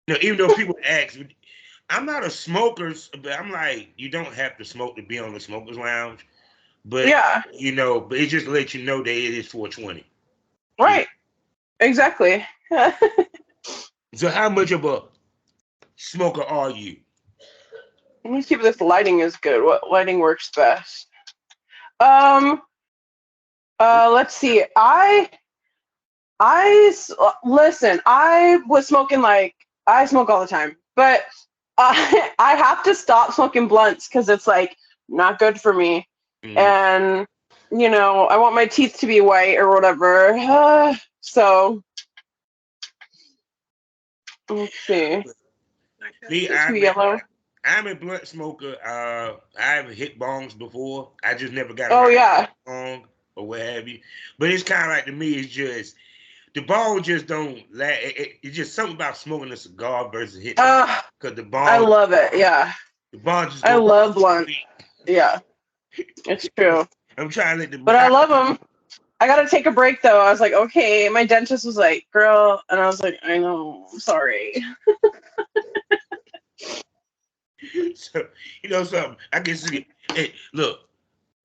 Even though people ask, I'm not a smoker, but I'm like, you don't have to smoke to be on the smokers lounge. But Yeah, but it just lets you know that it is 420. You know? right. Exactly. Let So how much of a smoker are you? me see if this lighting is good. What lighting works best? Um. Let's see. Listen. I was smoking like I smoke all the time, but I have to stop smoking blunts because it's like not good for me, Mm. and I want my teeth to be white or whatever. So let's see. Me, This be yellow. I'm a blunt smoker. I've hit bongs before. I just never got Oh around yeah. to bong or what have you. But it's kind of like to me, it's just the bong just don't. It's just something about smoking a cigar versus hitting a Uh, because I love it. Yeah, the bong just I go. love blunt. Yeah, it's true. I'm trying to let But the. I love them. I gotta take a break though. I was like, okay. My dentist was like, girl, and I was like, I know, I'm sorry. So something. I can see. Hey, look,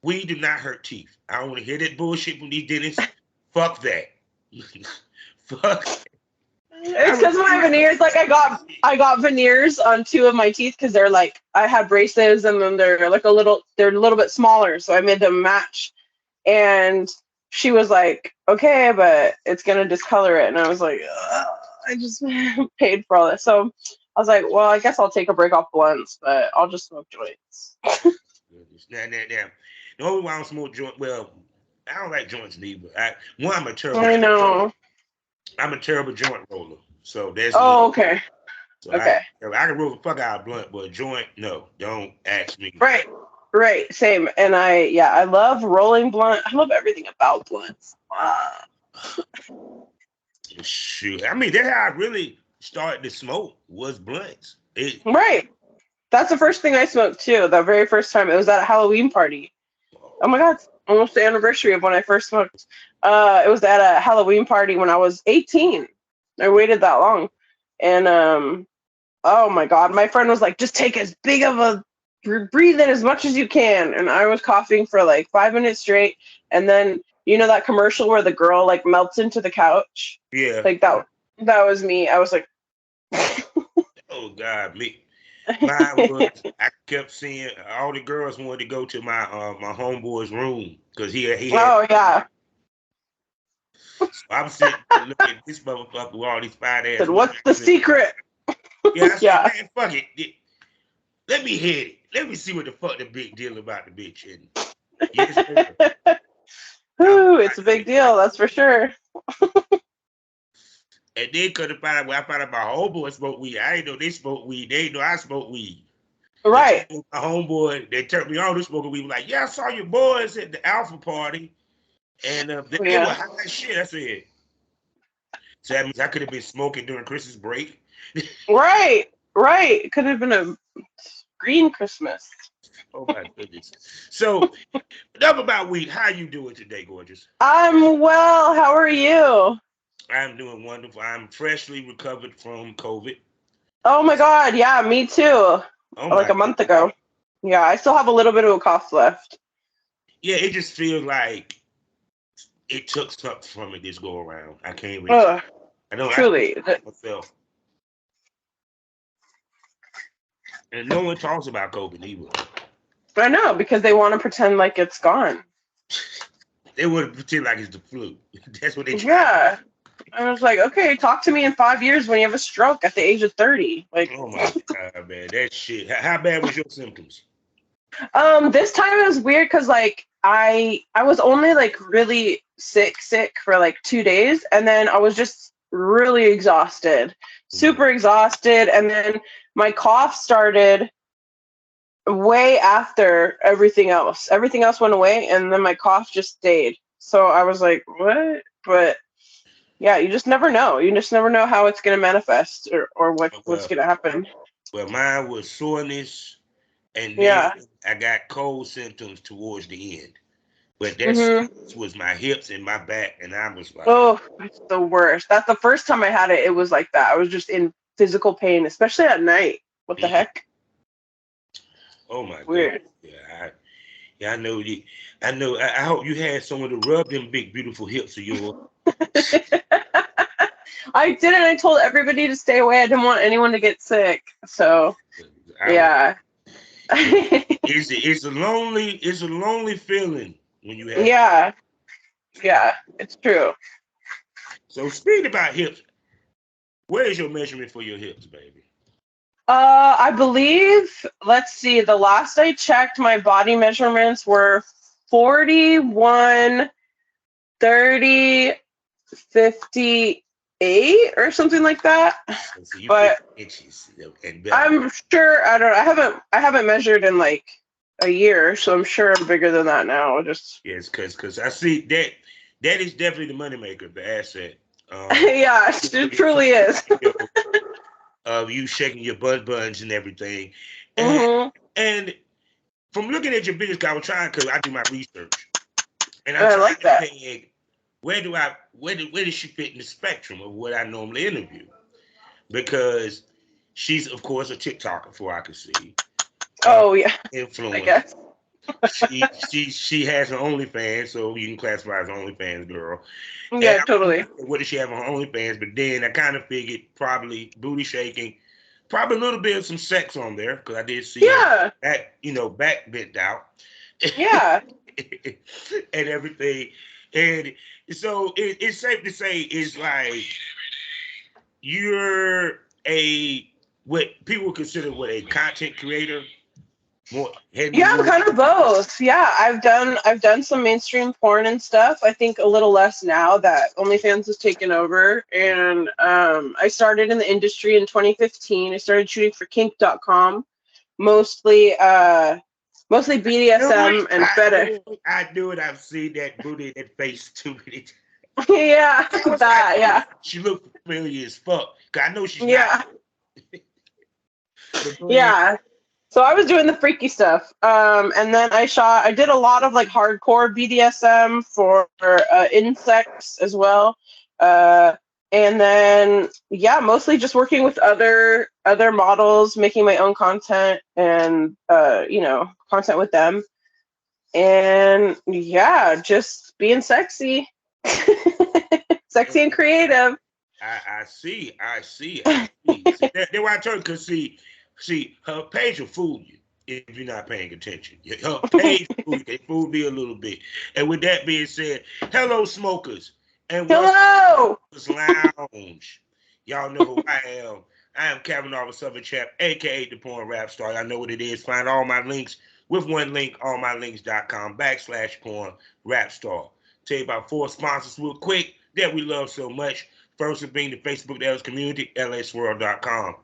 we do not hurt teeth. I don't want to hear that bullshit from these dentists. Fuck that. Fuck. I It's because of my refuse to veneers. Like I got veneers on two of my teeth because they're like I had braces and then they're a little bit smaller, so I made them match. And she was like, okay, but it's gonna discolor it, and I was like, ugh, I just paid for all this, so I was like, well, I guess I'll take a break off blunts, but I'll just smoke joints. now. The only why I don't smoke joint. Well, I don't like joints neither. I'm a terrible. I know. I'm a terrible joint roller. So that's one. Oh, okay, So okay. I can roll the fuck out of blunt, but a joint, no, don't ask me. Right, right, same. And I love rolling blunt. I love everything about blunts. Shoot, I mean that's how I really started to smoke was blunts. It. Right. That's the first thing I smoked too. The very first time it was at a Halloween party. Oh my god, it's almost the anniversary of when I first smoked. It was at a Halloween party when I was 18. I waited that long, and oh my god, my friend was like, "Just take as big of a breathe in as much as you can," and I was coughing for like 5 minutes straight, and then that commercial where the girl like melts into the couch, Yeah. like that was me. I was like, Oh God, me. Mine was I kept seeing all the girls wanted to go to my homeboy's room because he had. oh yeah. So I'm sitting there looking at this motherfucker with all these fine ass Said, women. what's the secret? Yeah, I said, Yeah. man, fuck it. Let me hit it. Let me see what the fuck the big deal about the bitch. And yes, sir. I'm Ooh, about it's a to big hit that. deal, that's for sure. And then couldn't find out where I found out my homeboy smoked weed. I didn't know they smoked weed. They didn't know I smoked weed. They Right. told my homeboy, they turned me on to smoking weed. Like, yeah, I saw your boys at the Alpha party. And they were Yeah. high as shit. I said, so that means I could have been smoking during Christmas break. Right. Right. It could have been a green Christmas. Oh my goodness. So enough about weed. How you doing today, gorgeous? I'm well. How are you? I'm doing wonderful. I'm freshly recovered from COVID. Oh my God. Yeah, me too. Oh Like my a month ago. Yeah, I still have a little bit of a cough left. yeah, it just feels like it took something from it this go around. I can't even Ugh, I know I truly. myself. And no one talks about COVID either. I know, because they want to pretend like it's gone. They would pretend like it's the flu. That's what they try. Yeah. I was like, okay, talk to me in 5 years when you have a stroke at the age of 30. Like, Oh my God, man. That shit. How bad was your symptoms? this time it was weird because like I was only like really sick for like 2 days, and then I was just really exhausted, Mhm. super exhausted, and then my cough started way after everything else. Everything else went away, and then my cough just stayed. So I was like, what? But yeah, you just never know. You just never know how it's gonna manifest or what's Well, gonna happen. mine was soreness, and then Yeah. I got cold symptoms towards the end. But that Mhm. soreness was my hips and my back, and I was like, Oh, it's the worst. That's the first time I had it. It was like that. I was just in physical pain, especially at night. What the heck? Oh my Weird. God. Yeah, I know. I hope you had someone to rub them big, beautiful hips of yours. I didn't. I told everybody to stay away. I didn't want anyone to get sick. So, yeah. It's a lonely feeling when you have. Yeah, it's true. So speaking about hips, where is your measurement for your hips, baby? I believe, let's see, the last I checked, my body measurements were 41, 30, 58 or something like that. So you But inches and I'm sure, I haven't measured in like a year, so I'm sure I'm bigger than that now. Just yes, because I see that is definitely the moneymaker, the asset. yeah, it truly is. Of you shaking your buns and everything, Mm-hmm. and from looking at your business, I was trying because I do my research, and I'm I trying like to that. peg where does she fit in the spectrum of what I normally interview? Because she's of course a TikToker, for I can see. Oh yeah, I Influence. guess. She has her OnlyFans, so you can classify as an OnlyFans girl. And Yeah, totally. what does she have on her OnlyFans? But then I kind of figured probably booty shaking, probably a little bit of some sex on there because I did see Yeah. that back bent out. Yeah. And everything. And so it's safe to say it's like you're what people consider a content creator. More heading Yeah, I'm towards. kind of both. Yeah, I've done some mainstream porn and stuff. I think a little less now that OnlyFans has taken over. And I started in the industry in 2015. I started shooting for kink.com, mostly BDSM and fetish. I knew it. I've seen that booty, that face too many times. Yeah, that, yeah. She looked familiar as fuck. Cause I know she's Yeah. not. But go ahead. Yeah. So I was doing the freaky stuff. And then I did a lot of like hardcore BDSM for insects as well. Uh, and then yeah, mostly just working with other models, making my own content and content with them. And yeah, just being sexy. Sexy and creative. I see. See, that's why I told you. Cause see, her page will fool you if you're not paying attention. Her page fool me a little bit. And with that being said, hello smokers, and welcome Hello. to this lounge. Y'all know who I am. I am Kevin Arthur Southern Chap, aka the Porn Rap Star. I know what it is. Find all my links with one link, allmylinks.com/porn rap star. Tell you about 4 sponsors real quick that we love so much. First one being the Facebook LS community, lsworld.com.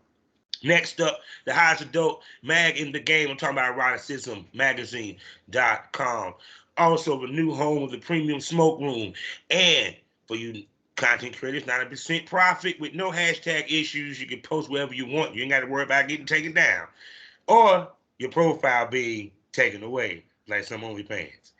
Next up, the highest adult mag in the game. I'm talking about eroticism magazine.com. Also, the new home of the premium smoke room. And for you content creators, 90% profit with no hashtag issues. You can post wherever you want. You ain't got to worry about getting taken down. Or your profile being taken away, like some OnlyFans.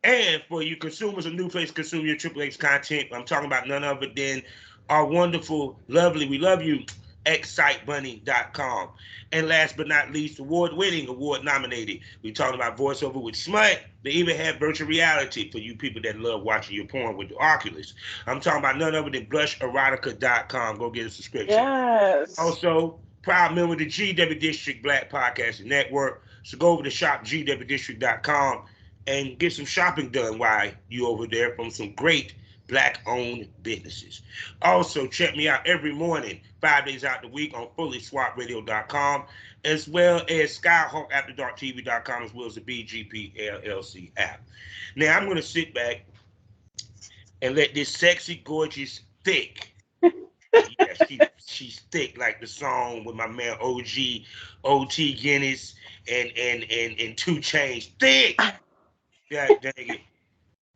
And for you consumers, a new place to consume your Triple X content. I'm talking about none other than our wonderful, lovely, we love you, excitebunny.com. And last but not least, award-winning, award-nominated. We're talking about voiceover with smut. They even have virtual reality for you people that love watching your porn with the Oculus. I'm talking about none other than blusherotica.com. Go get a subscription. Yes. Also, proud member of the GW District Black Podcasting Network. So go over to shopgwdistrict.com and get some shopping done while you over there from some great black-owned businesses. Also, check me out every morning, 5 days out the week on fullyswapradio.com, as well as skyhawkafterdarktv.com, as well as the BGP LLC app. Now, I'm going to sit back and let this sexy, gorgeous, thick, yeah, she's thick like the song with my man OT Guinness and 2 Chainz. Thick. God dang it.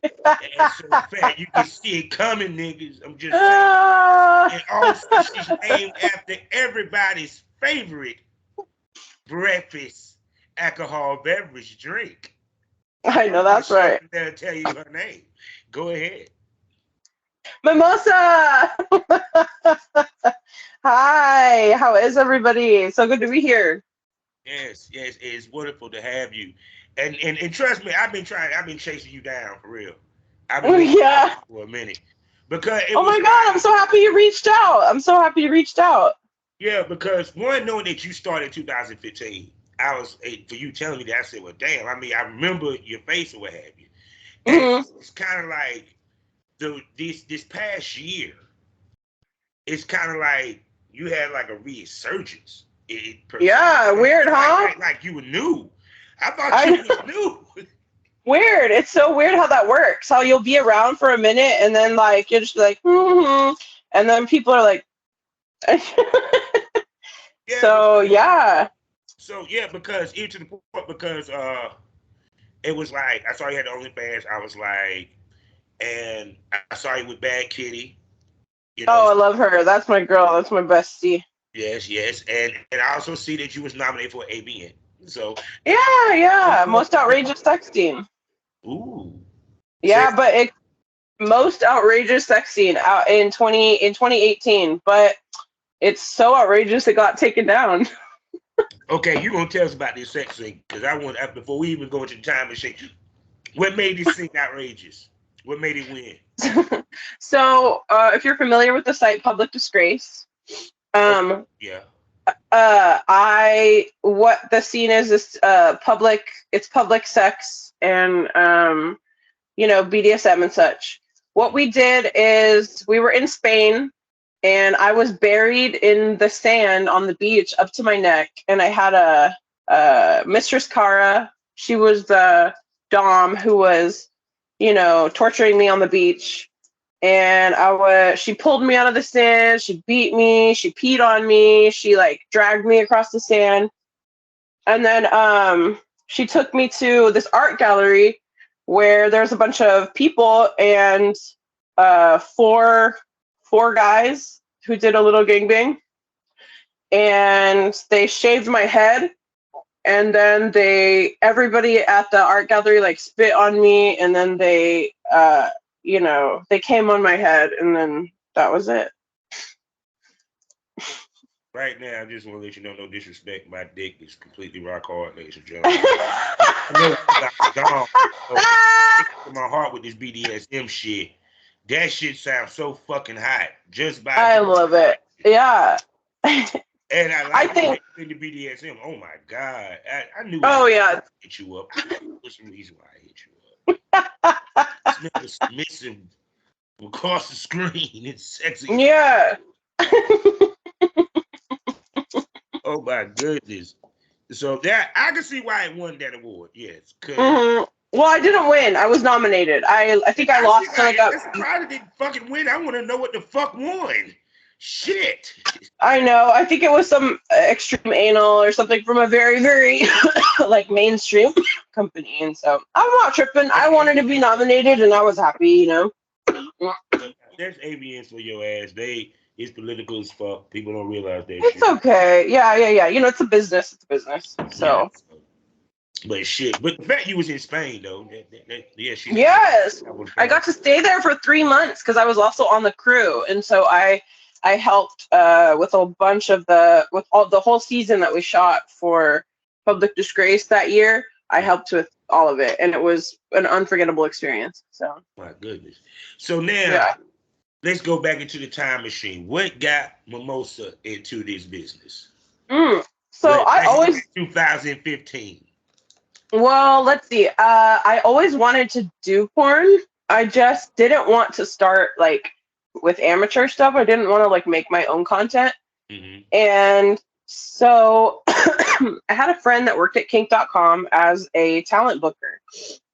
And so fat, you can see it coming, niggas. I'm just saying. And also, she's named after everybody's favorite breakfast alcohol beverage drink. I know that's right. They'll tell you her name. Go ahead. Mimosa! Hi, how is everybody? So good to be here. Yes, yes, it's wonderful to have you. And trust me, I've been chasing you down for real. I've been meaning to talk to Yeah. you for a minute. Because it Oh was my God, I'm like, so happy you reached out. I'm so happy you reached out. yeah, because one, knowing that you started in 2015, for you telling me that, I said, well, damn, I mean, I remember your face or what have you. And Hmm. it's kind of like this past year, it's kind of like you had like a resurgence. Per se. Yeah, weird, huh? Like you were new. I thought you I was new. weird. It's so weird how that works. How you'll be around for a minute and then like you'll just be like, and then people are like, Yeah, so yeah. because even to the point because it was like I saw you had the OnlyFans. I was like, and I saw you with Bad Kitty. You know, Oh, I love her. That's my girl. That's my bestie. yes, yes, and I also see that you was nominated for ABN. So, Yeah, yeah. Most outrageous sex scene. ooh, say Yeah, but it most outrageous sex scene out in 2018, but it's so outrageous it got taken down. okay. You gonna tell us about this sex thing? Because I want before we even go into the time machine. What made this thing outrageous? What made it win? So, if you're familiar with the site Public Disgrace, Oh, um, yeah. I what the scene is public. It's public sex and BDSM and such. What we did is we were in Spain and I was buried in the sand on the beach up to my neck, and I had a Mistress Cara. She was the dom who was, torturing me on the beach, and she pulled me out of the sand. She beat me. She peed on me. She like dragged me across the sand, and then she took me to this art gallery where there's a bunch of people and four guys who did a little gangbang, and they shaved my head, and then everybody at the art gallery like spit on me, and then they came on my head, and then that was it. Right now, I just want to let you know, no disrespect, my dick is completely rock hard, ladies and gentlemen. I know about Dom, to my heart with this BDSM shit. That shit sounds so fucking hot just by I love it. Yeah. and I I like think. it in the BDSM. Oh my god, I knew it was Oh yeah. hit you up. What's the reason why I hit you up? Smell the submissive across the screen. It's sexy. Yeah. Oh my goodness. So that I can see why it won that award. Yes, because Well, I didn't win. I was nominated. I think I I see lost to like why. a. That's probably didn't fucking win. I want to know what the fuck won. Shit. I know. I think it was some extreme anal or something from a very, very like mainstream company, and so I'm not tripping. I wanted to be nominated, and I was happy. There's AVNs for your ass. It's political as fuck. People don't realize that It's shit. okay. Yeah, yeah, yeah. It's a business. It's a business. Yeah. So But shit. But the fact you was in Spain though, yeah, she's yes, I would have I found. got to stay there for 3 months because I was also on the crew, and so I helped with a bunch of with all the whole season that we shot for Public Disgrace that year. I helped with all of it, and it was an unforgettable experience. So My goodness. So now yeah. let's go back into the time machine. What got Mimosa into this business? So I Back in always 2015. Well, let's see. I always wanted to do porn. I just didn't want to start like with amateur stuff. I didn't want to like make my own content. Mm-hmm. And so I had a friend that worked at kink.com as a talent booker.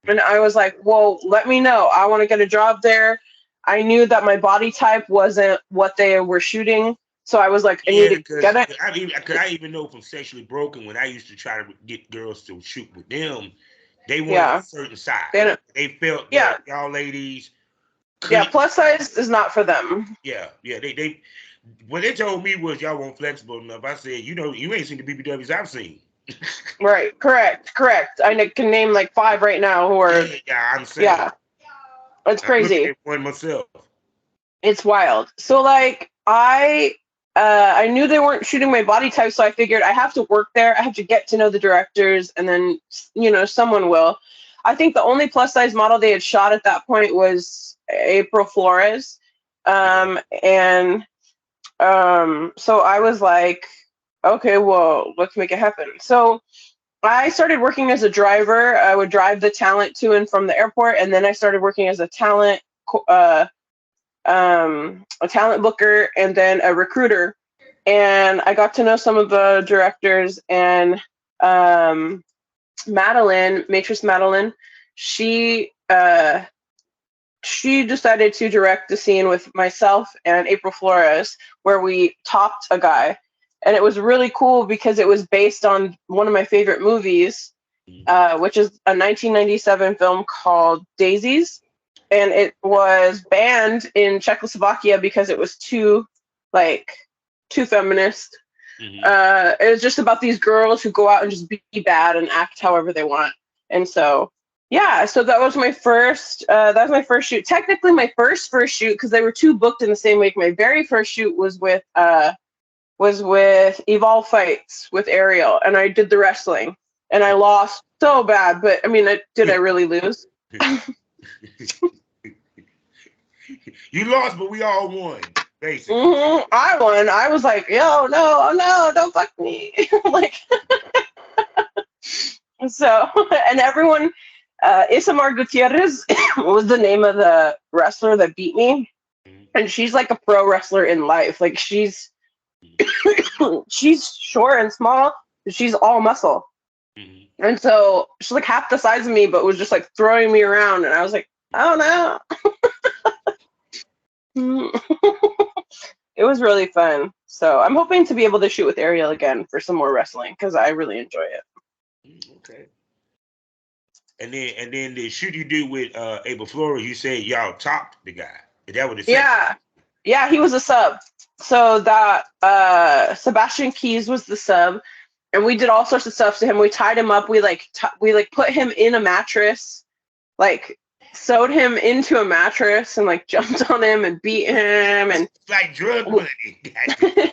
And I was like, well, let me know. I want to get a job there. I knew that my body type wasn't what they were shooting. So I was like, I need Yeah, to get because it. I even know from Sexually Broken when I used to try to get girls to shoot with them, they wanted a Yeah. certain size. They They felt yeah. that y'all ladies Yeah. couldn't. Plus size is not for them. Yeah, yeah. They what they told me was y'all weren't flexible enough. I said, you ain't seen the BBWs I've seen. Right. Correct. I can name like 5 right now who are, Yeah, I'm saying. yeah, it's I'm looking crazy. at one myself. It's wild. So like I knew they weren't shooting my body type, so I figured I have to work there. I have to get to know the directors, and then someone will. I think the only plus size model they had shot at that point was April Flores, and so I was like, okay, well, let's make it happen. So I started working as a driver. I would drive the talent to and from the airport, and then I started working as a talent booker, and then a recruiter. And I got to know some of the directors, and Madeline, Matrix Madeline, she decided to direct the scene with myself and April Flores where we topped a guy. And it was really cool because it was based on one of my favorite movies, which is a 1997 film called Daisies. And it was banned in Czechoslovakia because it was too feminist. It was just about these girls who go out and just be bad and act however they want. And so, yeah, so that was my first shoot. Technically my first shoot, because they were two booked in the same week. My very first shoot was with Evolve Fights with Ariel, and I did the wrestling, and I lost so bad. But I mean, did I really lose? You lost, but we all won, basically. I won. I was like, yo, no, don't fuck me. Like, so, and everyone, Isamar Gutierrez was the name of the wrestler that beat me. And she's like a pro wrestler in life. Like, she's short and small, but she's all muscle. And so she's like half the size of me, but was just like throwing me around. And I was like, oh no. It was really fun. So I'm hoping to be able to shoot with Ariel again for some more wrestling because I really enjoy it. Okay. And then the shoot you do with April Flores, you said y'all topped the guy. Is that what it said? Yeah, he was a sub. So that Sebastian Keys was the sub, and we did all sorts of stuff to him. We tied him up. We put him in a mattress, like sewed him into a mattress, and like jumped on him and beat him, and it's like drug money.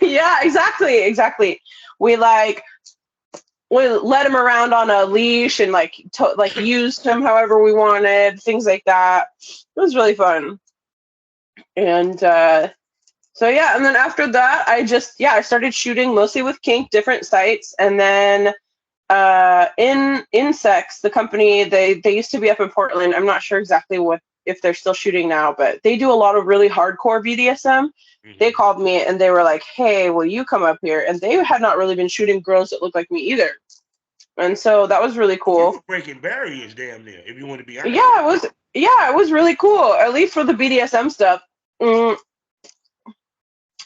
Yeah, exactly. We let him around on a leash and used him however we wanted, things like that. It was really fun. And so yeah, and then after that, I started shooting mostly with kink, different sites, and then in Sex, the company, they used to be up in Portland. I'm not sure exactly if they're still shooting now, but they do a lot of really hardcore BDSM. They called me and they were like, hey, will you come up here? And they had not really been shooting girls that looked like me either. And so that was really cool. You were breaking barriers damn near, if you want to be honest. Yeah, it was really cool, at least for the BDSM stuff.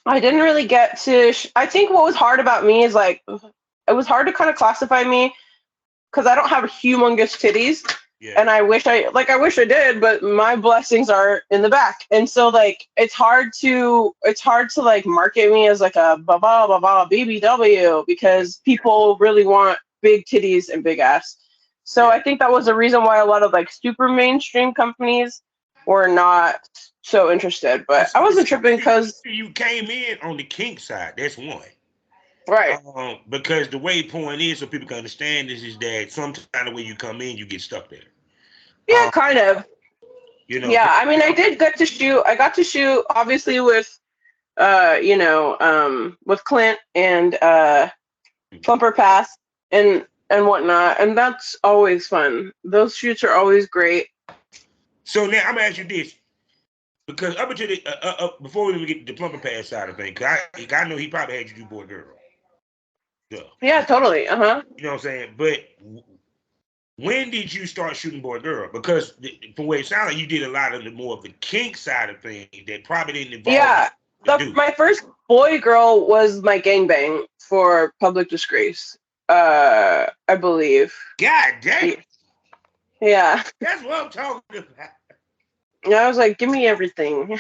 I didn't really get to I think what was hard about me is like it was hard to kind of classify me because I don't have humongous titties. Yeah. And I wish I did, but my blessings are in the back. And so like it's hard to like market me as like a BBW because people really want big titties and big ass. So I think that was the reason why a lot of like super mainstream companies were not so interested. But I wasn't tripping because you came in on the kink side. That's one. Right. Because the way point is, so people can understand this, is that sometimes the way you come in, you get stuck there. Yeah, kind of. Yeah, I mean, I got to shoot obviously with, with Clint and Plumper Pass and whatnot, and that's always fun. Those shoots are always great. So now I'm gonna ask you this, because up until before we even get the Plumper Pass side of things, I know he probably had you do boy girl. Yeah, totally. You know what I'm saying? But when did you start shooting boy girl? Because from what it sounds like, you did a lot of the more of the kink side of things that probably didn't involve. Yeah, my first boy girl was my gangbang for Public Disgrace. I believe. God damn. Yeah. That's what I'm talking about. And I was like, give me everything.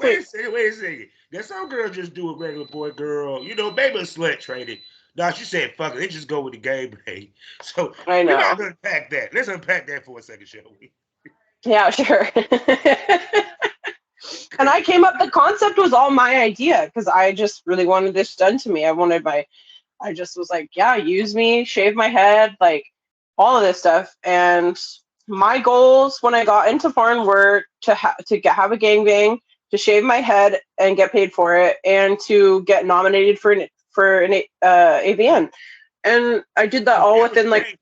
Wait a second. That some girls just do a regular boy girl, maybe a slut traded. No, she said, fuck it, they just go with the gangbang. So I know. We're not gonna unpack that. Let's unpack that for a second, shall we? Yeah, sure. And I came up. The concept was all my idea because I just really wanted this done to me. I just was like, yeah, use me, shave my head, like all of this stuff. And my goals when I got into porn were to have a gangbang, to shave my head and get paid for it, and to get nominated for an AVN. And I did that all within like.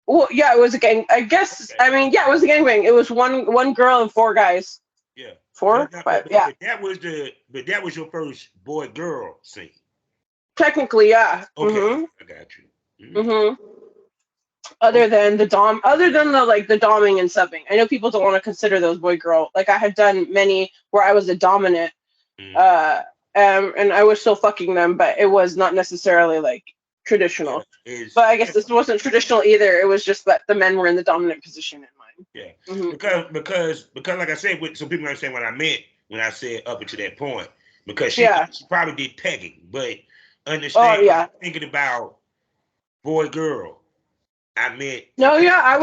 Well, yeah, it was a gang. I guess. Okay. I mean, yeah, it was a gangbang. It was one girl and 4 guys. Yeah. 4, 5. Yeah. But that was your first boy girl scene. Technically, yeah. Okay, mm-hmm. I got you. Mm-hmm. Other than the doming and subbing, I know people don't want to consider those boy girl. Like I had done many where I was a dominant, and I was still fucking them, but it was not necessarily like traditional. But I guess this wasn't traditional either. It was just that the men were in the dominant position in mine. Yeah, mm-hmm. because like I said, so people understand what I meant when I said up until that point. Because she probably did pegging, but understand thinking about boy girl. I meant I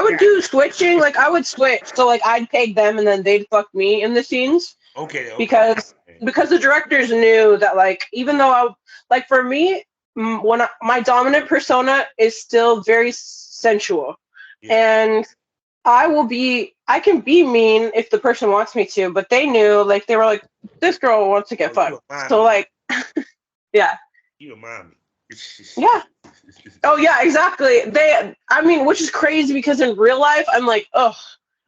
would do switching. Like I would switch. So like I'd peg them and then they'd fuck me in the scenes. Okay. Because the directors knew that like even though for me my dominant persona is still very sensual, and I can be mean if the person wants me to, but they knew like they were like this girl wants to get fucked. So like yeah. You a mommy. Yeah. Oh yeah, exactly. Which is crazy because in real life I'm like, oh,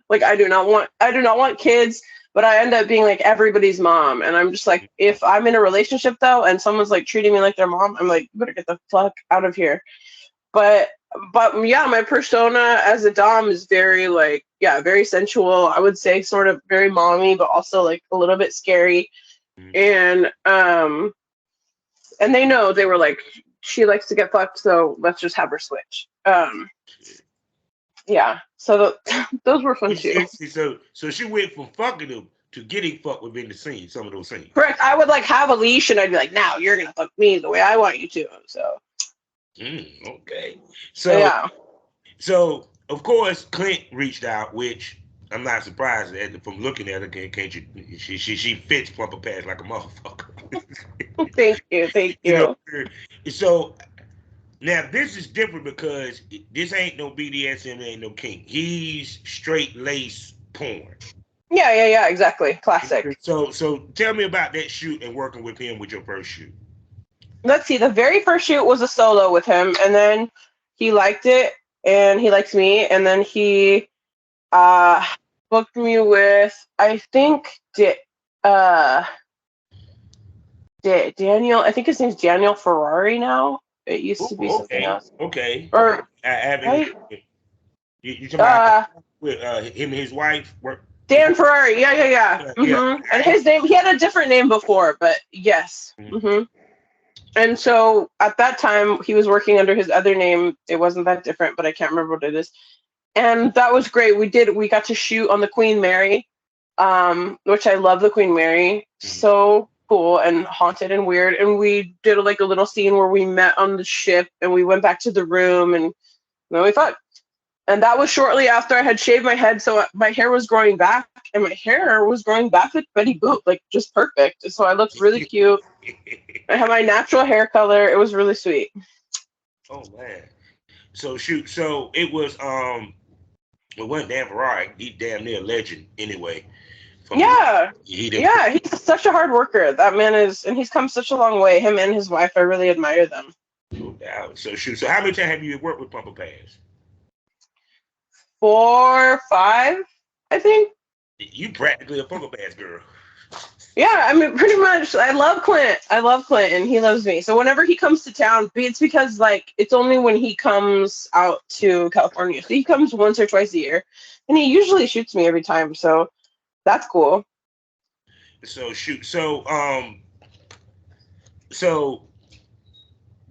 like I do not want kids, but I end up being like everybody's mom, and I'm just like, if I'm in a relationship though, and someone's like treating me like their mom, I'm like, you better get the fuck out of here. But yeah, my persona as a dom is very like, yeah, very sensual. I would say sort of very mommy, but also like a little bit scary, and they know, they were like, she likes to get fucked, so let's just have her switch. Yeah. So those were fun too. So she went from fucking him to getting fucked within the scene. Some of those scenes. Correct. I would like have a leash, and I'd be like, "Now you're gonna fuck me the way I want you to." So. Okay. So yeah. So of course Clint reached out, which I'm not surprised at from looking at her. Can't you? She fits Plumper Pass like a motherfucker. Thank you. So now this is different because this ain't no BDSM, ain't no kink. He's straight lace porn. Yeah, exactly. Classic. So tell me about that shoot and working with him with your first shoot. Let's see. The very first shoot was a solo with him, and then he liked it, and he liked me, and then he booked me with, I think, Daniel. I think his name's Daniel Ferrari now. It used to be something else. Okay. Or I haven't. You talking about with him and his wife? Dan Ferrari. Yeah. Mm-hmm. And his name, he had a different name before, but yes. Mm-hmm. And so at that time, he was working under his other name. It wasn't that different, but I can't remember what it is. And that was great. We got to shoot on the Queen Mary, which I love the Queen Mary. So cool and haunted and weird. And we did like a little scene where we met on the ship and we went back to the room and then we fucked. And that was shortly after I had shaved my head, so my hair was growing back, and my hair was growing back like Betty Boop, like just perfect. So I looked really cute. I had my natural hair color. It was really sweet. Oh man. So shoot. So it was it wasn't Dan Ferrari. He's damn near a legend anyway. Yeah. He's such a hard worker. That man is, and he's come such a long way. Him and his wife, I really admire them. No doubt. So shoot. So how many times have you worked with Plumper Pass? 4, 5, I think. You practically a Plumper Pass girl. Yeah, I mean, pretty much. I love Clint, and he loves me. So whenever he comes to town, it's because like it's only when he comes out to California. So he comes once or twice a year, and he usually shoots me every time. So that's cool. So shoot. So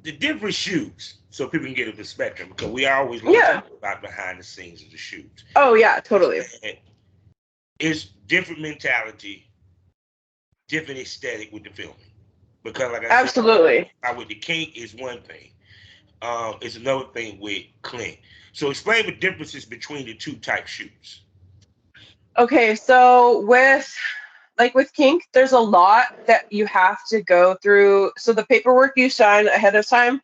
the different shoots, so people can get a perspective, because we always talk about behind the scenes of the shoots. Oh yeah, totally. And it's different mentality, different aesthetic with the filming. Because like I said, with the kink is one thing. It's another thing with Clint. So explain the differences between the two type shoots. Okay, so with kink, there's a lot that you have to go through. So the paperwork you sign ahead of time,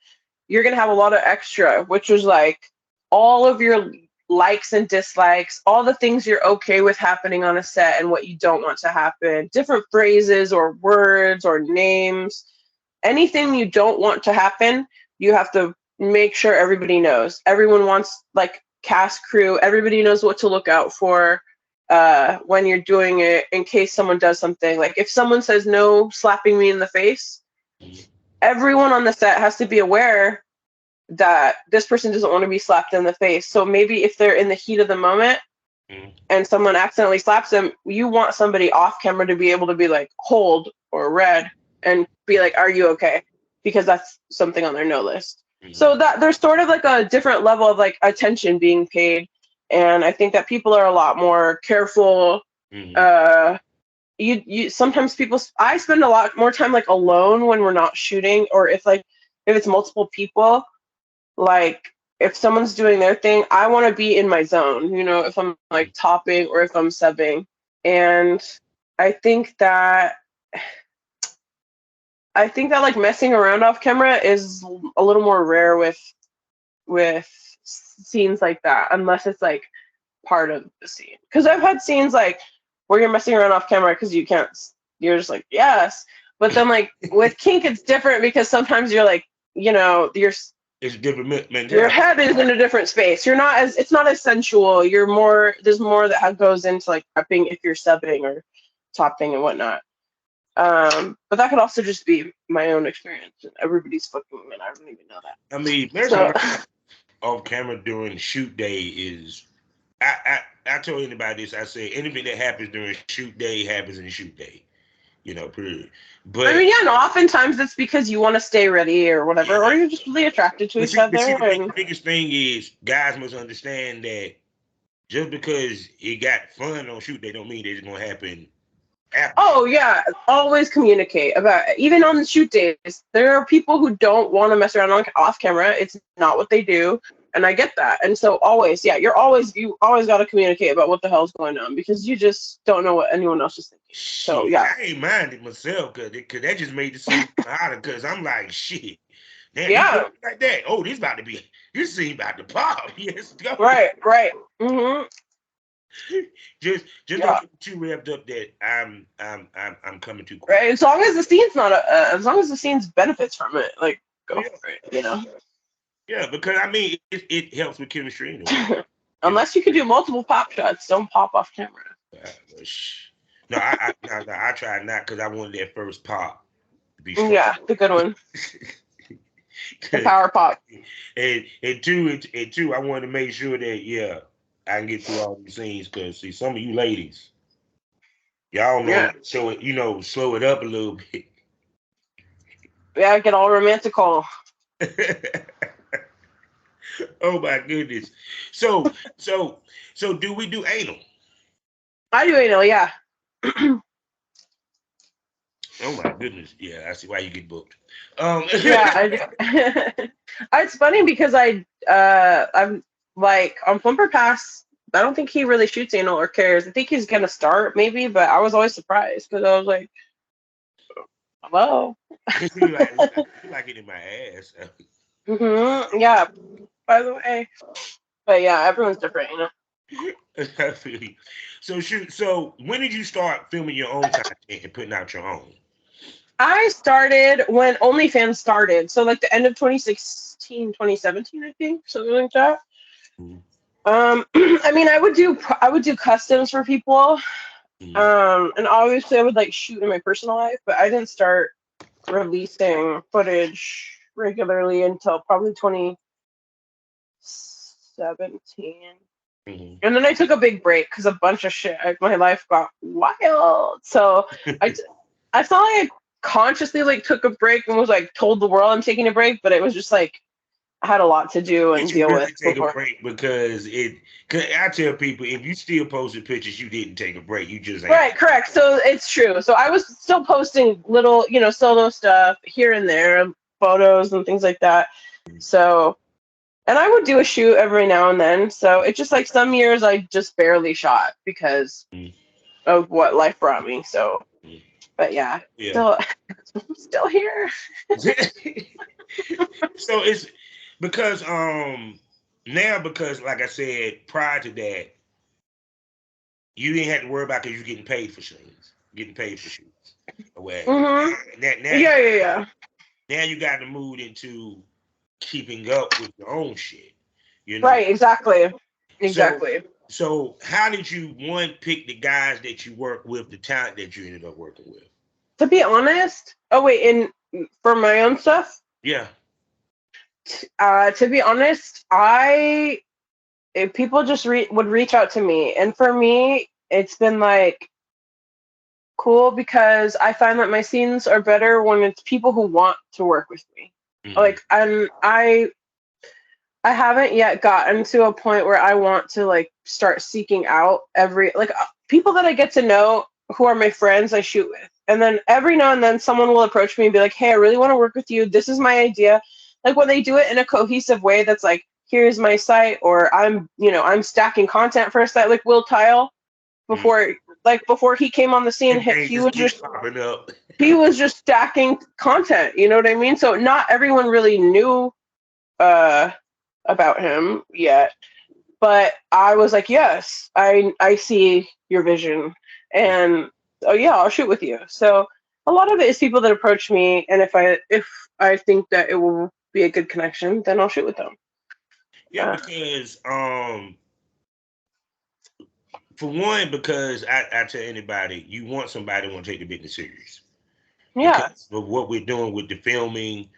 you're gonna have a lot of extra, which is like all of your likes and dislikes, all the things you're okay with happening on a set and what you don't want to happen, different phrases or words or names, anything you don't want to happen, you have to make sure everybody knows. Everyone wants, like, cast crew, everybody knows what to look out for when you're doing it in case someone does something. Like if someone says no slapping me in the face, everyone on the set has to be aware that this person doesn't want to be slapped in the face. So maybe if they're in the heat of the moment and someone accidentally slaps them, you want somebody off camera to be able to be like, hold or red, and be like, are you okay? Because that's something on their no list. So that there's sort of like a different level of like attention being paid. And I think that people are a lot more careful. You sometimes I spend a lot more time like alone when we're not shooting, or if it's multiple people. Like if someone's doing their thing, I want to be in my zone, if I'm like topping or if I'm subbing. And I think that like messing around off camera is a little more rare with scenes like that, unless it's like part of the scene. Because I've had scenes like where you're messing around off camera because you're just like, yes. But then like with kink, it's different because sometimes you're like, it's different mentality. Your head is in a different space. It's not as sensual. There's more that goes into like prepping if you're subbing or topping and whatnot. But that could also just be my own experience. Everybody's fucking women. I don't even know that. I mean, off camera during shoot day is. I told anybody this. I said anything that happens during shoot day happens in shoot day. Period. But I mean, yeah, no. Oftentimes it's because you want to stay ready or whatever, or you're just really attracted to each other. The biggest thing is guys must understand that just because it got fun on shoot day don't mean it's gonna happen. Oh yeah, always communicate about it. Even on the shoot days. There are people who don't want to mess around off camera. It's not what they do, and I get that. And so always, yeah, you always got to communicate about what the hell's going on because you just don't know what anyone else is thinking. So yeah, I ain't minded myself because that just made it seem harder. Because I'm like, shit, damn, yeah, like that. Oh, this scene about to pop. Yes, go. Right. Mm-hmm. Just don't get too revved up that I'm coming too quick. Right. As long as the scene's benefits from it, like go for it, Yeah, because I mean it helps with chemistry. Unless you can do multiple pop shots, don't pop off camera. No, I tried not because I wanted that first pop to be strong. Yeah, the good one. The power pop. And two, I wanted to make sure that I can get through all these scenes because see some of you ladies, y'all know show it, slow it up a little bit. Yeah, get all romantical. Oh my goodness. So do we do anal? I do anal, yeah. Oh my goodness. Yeah, I see why you get booked. Yeah, it's funny because I'm like on Plumper Pass, I don't think he really shoots anal or cares. I think he's gonna start maybe, but I was always surprised because I was like, hello. you like it in my ass. Mm-hmm. Yeah. By the way, but yeah, everyone's different, So when did you start filming your own content and putting out your own? I started when OnlyFans started, so like the end of 2016, 2017, I think, something like that. Mm-hmm. I mean, I would do customs for people, and obviously I would like shoot in my personal life, but I didn't start releasing footage regularly until probably 2017. Mm-hmm. And then I took a big break because a bunch of shit. My life got wild. So I felt like I consciously like took a break and was like told the world I'm taking a break, but it was just like I had a lot to do and deal with. Take a break because I tell people if you still posted pictures, you didn't take a break. You just ain't. Right, correct. So it's true. So I was still posting little, solo stuff here and there, photos and things like that. So And I would do a shoot every now and then. So it's just like some years I just barely shot because Mm. of what life brought me. So, Mm. but yeah, Yeah. still, still here. So it's because now because like I said prior to that, you didn't have to worry about because you're getting paid for shoots, getting paid for shoots or whatever. Mm-hmm. Now, Yeah, yeah, yeah. now you got to move into keeping up with your own shit. You know. Right, exactly. So Exactly. so how did you one pick the guys that you work with, the talent that you ended up working with? To be honest, oh wait, in for my own stuff, Yeah. to be honest, I if people just would reach out to me, and for me, it's been like cool because I find that my scenes are better when it's people who want to work with me. Hmm. Like, and I haven't yet gotten to a point where I want to like start seeking out every like people that I get to know who are my friends I shoot with. And then every now and then someone will approach me and be like, "Hey, I really want to work with you. This is my idea." Like when they do it in a cohesive way that's like, "Here's my site," or I'm stacking content for a site like Will Tile Hmm. before before he came on the scene, And they he just was keep just popping up. he was just stacking content, you know what I mean? So not everyone really knew uh about him yet, but I was like, yes, I see your vision, and oh yeah, I'll shoot with you. So a lot of it is people that approach me, and if I think that it will be a good connection, then I'll shoot with them. Yeah, because for one, because I tell anybody, you want somebody who want to take the business serious. Yeah, Because of what we're doing with the filming,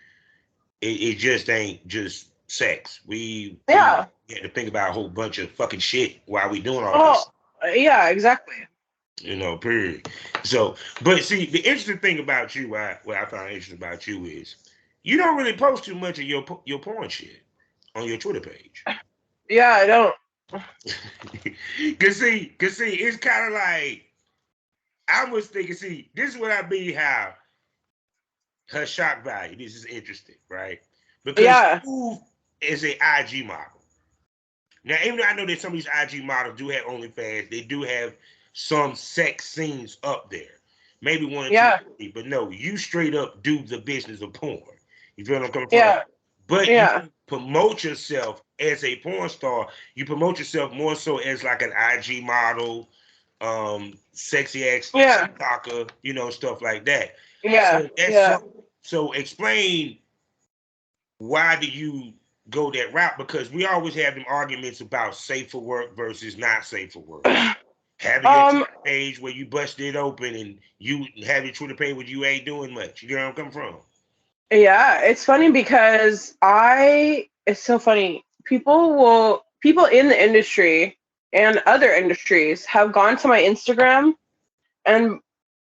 it just ain't just sex. We yeah. had to think about a whole bunch of fucking shit while we doing all Oh, this. yeah, exactly. Period. So, but see, the interesting thing about you, what I found interesting about you is you don't really post too much of your porn shit on your Twitter page. Yeah, I don't. Cause see, it's kind of like I was thinking. See, this is what I mean. How her shock value. This is interesting, right? Because Yeah, Smooth is a IG model. Now, even though I know that some of these IG models do have OnlyFans, they do have some sex scenes up there. Maybe one or two, yeah, but no, you straight up do the business of porn. You feel what I'm coming from? yeah, But you yeah, don't promote yourself as a porn star. You promote yourself more so as like an IG model, sexy ex yeah, TikToker, stuff like that. yeah, So that's yeah. so explain why do you go that route? Because we always have them arguments about safe for work versus not safe for work. Having your um, Twitter page where you bust it open and you have your Twitter page where you ain't doing much. You know where I'm coming from? Yeah, it's funny because it's so funny. People in the industry and other industries have gone to my Instagram and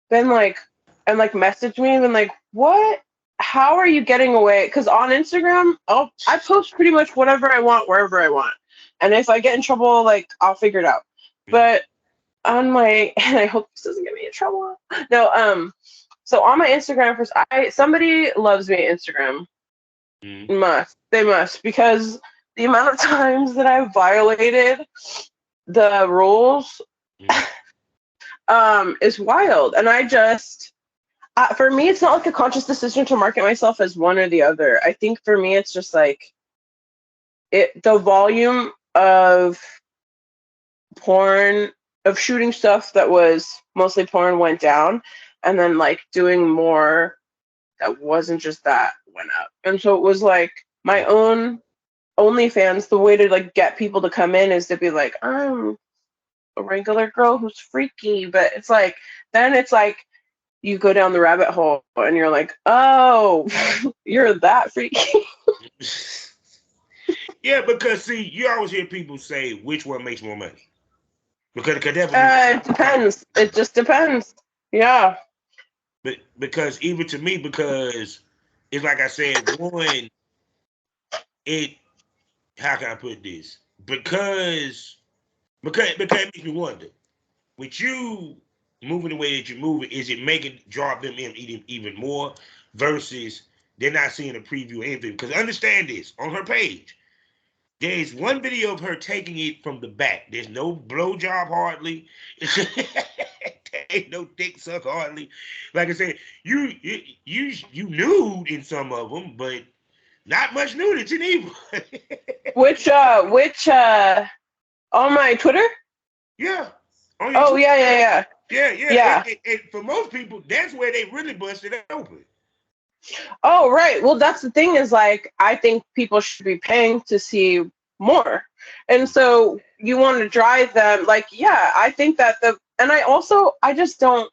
been like, and like messaged me and been like, what? How are you getting away? Because on Instagram, I post pretty much whatever I want, wherever I want. And if I get in trouble, like, I'll figure it out. Mm-hmm. But on my, and I hope this doesn't get me in trouble. No, so on my Instagram, first, somebody loves me on Instagram. Mm-hmm. They must, because the amount of times that I've violated the rules is wild. And for me, it's not like a conscious decision to market myself as one or the other. I think for me, it's just like the volume of porn, of shooting stuff that was mostly porn went down, and then like doing more that wasn't just that went up. And so it was like my own OnlyFans, the way to like get people to come in is to be like, I'm a regular girl who's freaky. But then it's like you go down the rabbit hole and you're like, oh, you're that freaky. Yeah, because see, you always hear people say which one makes more money. Because that was It depends. It just depends. Yeah. but because even to me, because it's like I said, one, it how can I put this? Because it makes me wonder, with you moving the way that you're moving, is it making draw them in even more versus they're not seeing a preview of anything? Because understand this on her page, There's one video of her taking it from the back. There's no blowjob hardly. There ain't no dick suck hardly. Like I said, you nude in some of them, but not much nudity neither. Which on my Twitter? Yeah. On your Oh Twitter. yeah. Yeah. And for most people, that's where they really busted it open. Oh right. Well, that's the thing is like I think people should be paying to see more, and so you want to drive them. Like yeah, I think that and I just don't.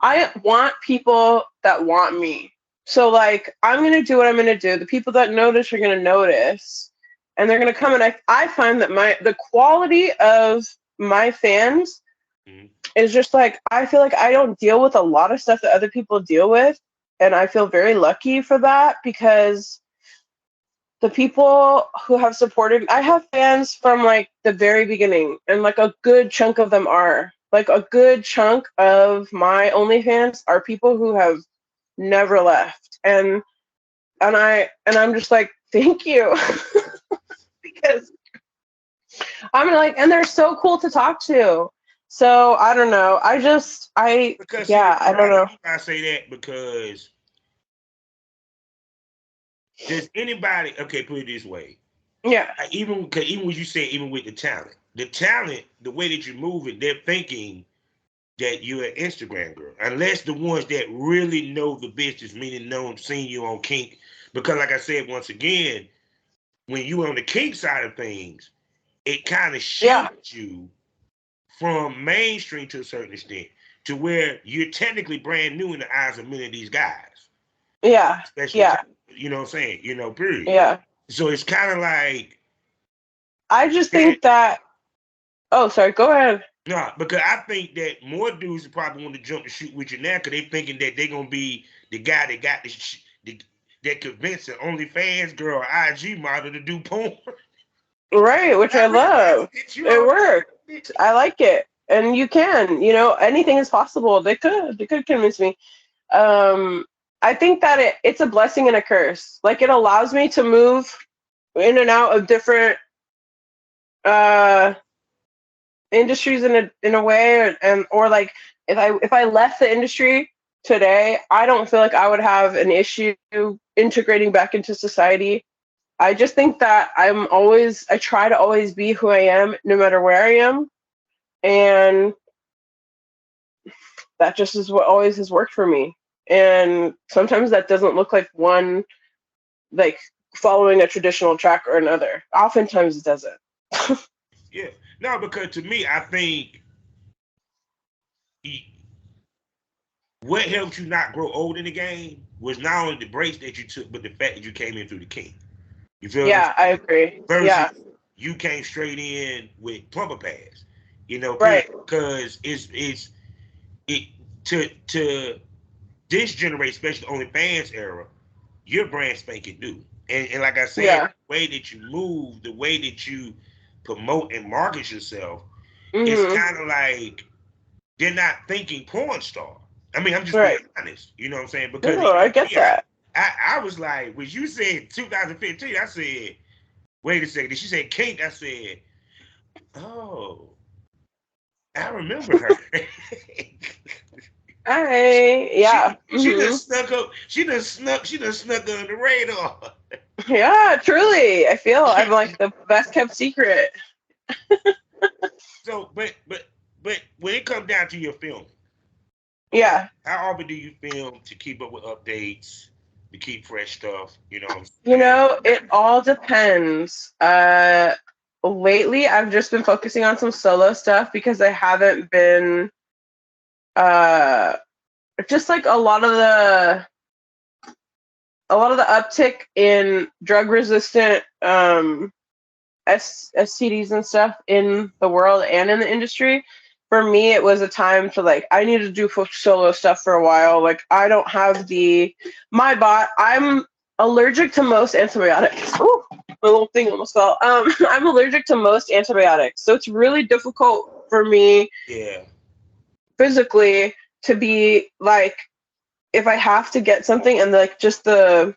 I want people that want me. So like I'm gonna do what I'm gonna do. The people that notice are gonna notice, and they're gonna come. And I find that the quality of my fans is just like I feel like I don't deal with a lot of stuff that other people deal with, and I feel very lucky for that because the people who have supported I have fans from like the very beginning, and like a good chunk of them are like a good chunk of my OnlyFans are people who have never left, and I'm just like thank you because I'm like, and they're so cool to talk to. So I don't know. I don't know. I say that because does anybody? Okay, put it this way. Yeah. Even what you say, even with the talent, the way that you move it, they're thinking that you're an Instagram girl, unless the ones that really know the business, meaning seen you on kink. Because, like I said, once again, when you on the kink side of things, it kind of shields you from mainstream to a certain extent, to where you're technically brand new in the eyes of many of these guys. Yeah. Especially, you know what I'm saying? Period. Yeah. So it's kind of like. I just think that. Oh, sorry. Go ahead. No, because I think that more dudes probably want to jump to shoot with you now because they thinking that they're going to be the guy that got that convinced an OnlyFans girl or IG model to do porn. Right, which I love. It worked. I like it. And you can, anything is possible. They could convince me. I think that it's a blessing and a curse. Like it allows me to move in and out of different industries in a way, or like if I left the industry today, I don't feel like I would have an issue integrating back into society. I just think that I try to always be who I am no matter where I am, and that just is what always has worked for me. And sometimes that doesn't look like one, like following a traditional track or another. Oftentimes it doesn't. Yeah. No, because to me, I think what helped you not grow old in the game was not only the breaks that you took, but the fact that you came in through the kink. You feel? Yeah, I agree. Versus you came straight in with Plumper Pass. Right? Because it to this generation, especially OnlyFans era, your brand spanking new. And like I said, the way that you move, the way that you promote and market yourself, it's kind of like they're not thinking porn star. I mean, I'm just being honest. You know what I'm saying? Because I get that. I was like, when you said 2015, I said, wait a second. Did she say kink? I said, oh, I remember her. She done snuck up. She done snuck under the radar. Yeah, truly. I feel I'm like the best kept secret. So, but when it comes down to your filming, how often do you film to keep up with updates, to keep fresh stuff? It all depends. Lately, I've just been focusing on some solo stuff because I haven't been, just like a lot of the uptick in drug resistant STDs and stuff in the world and in the industry. For me, it was a time to like, I need to do solo stuff for a while. Like, I don't have I'm allergic to most antibiotics. Ooh, my little thing almost fell. I'm allergic to most antibiotics. So it's really difficult for me physically to be like, if I have to get something and like just the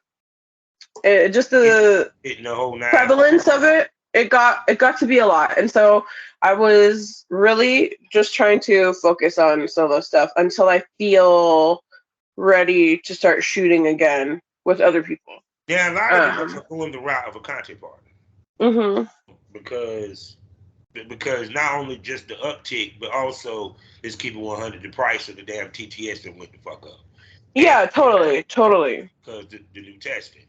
prevalence of it it got to be a lot. And so I was really just trying to focus on solo stuff until I feel ready to start shooting again with other people. Yeah, a lot of them are going the route of a content partner. Mm-hmm. Because not only just the uptick, but also it's keeping 100 the price of the damn TTS that went the fuck up. Yeah, totally. Because the new testing.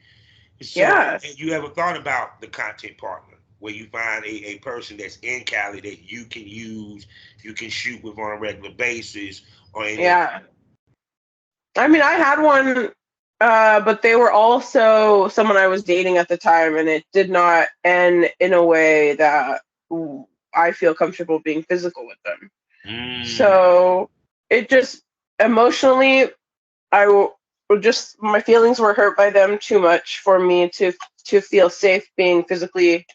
So, Yes. and you ever thought about the content partner where you find a person that's in Cali that you can use, you can shoot with on a regular basis, or any? Yeah. I mean, I had one, but they were also someone I was dating at the time, and it did not end in a way that I feel comfortable being physical with them. So it just emotionally, my feelings were hurt by them too much for me to feel safe being physically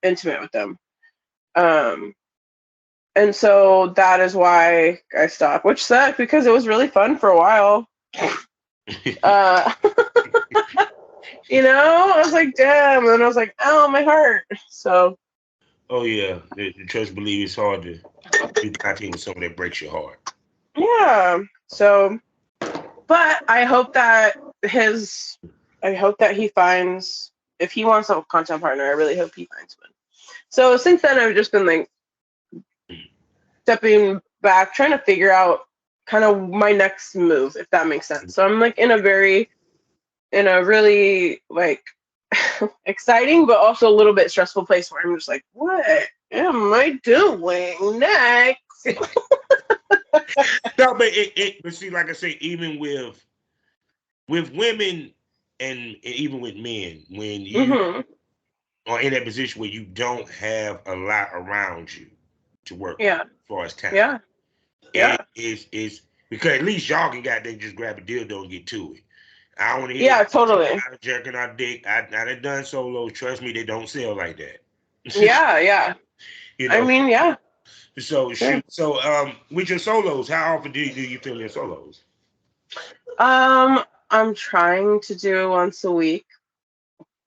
intimate with them. And so that is why I stopped, which sucked because it was really fun for a while. I was like, damn, and I was like, ow, my heart. So. Oh yeah, trust believe it's hard to do content with someone that breaks your heart. Yeah. So, but I hope that he finds, if he wants a content partner, I really hope he finds one. So since then, I've just been like stepping back, trying to figure out kind of my next move, if that makes sense. So I'm like in a really like exciting, but also a little bit stressful place where I'm just like, what am I doing next? No, but see, like I say, even with women and even with men, when you are in that position where you don't have a lot around you to work with, as far as talent. Yeah. It's because at least y'all can goddamn just grab a dildo and get to it. I don't want to hear Yeah, totally. jerking our dick. I done done solos. Trust me, they don't sell like that. Yeah. I mean, yeah. So shoot. So with your solos, how often do you film your solos? I'm trying to do once a week,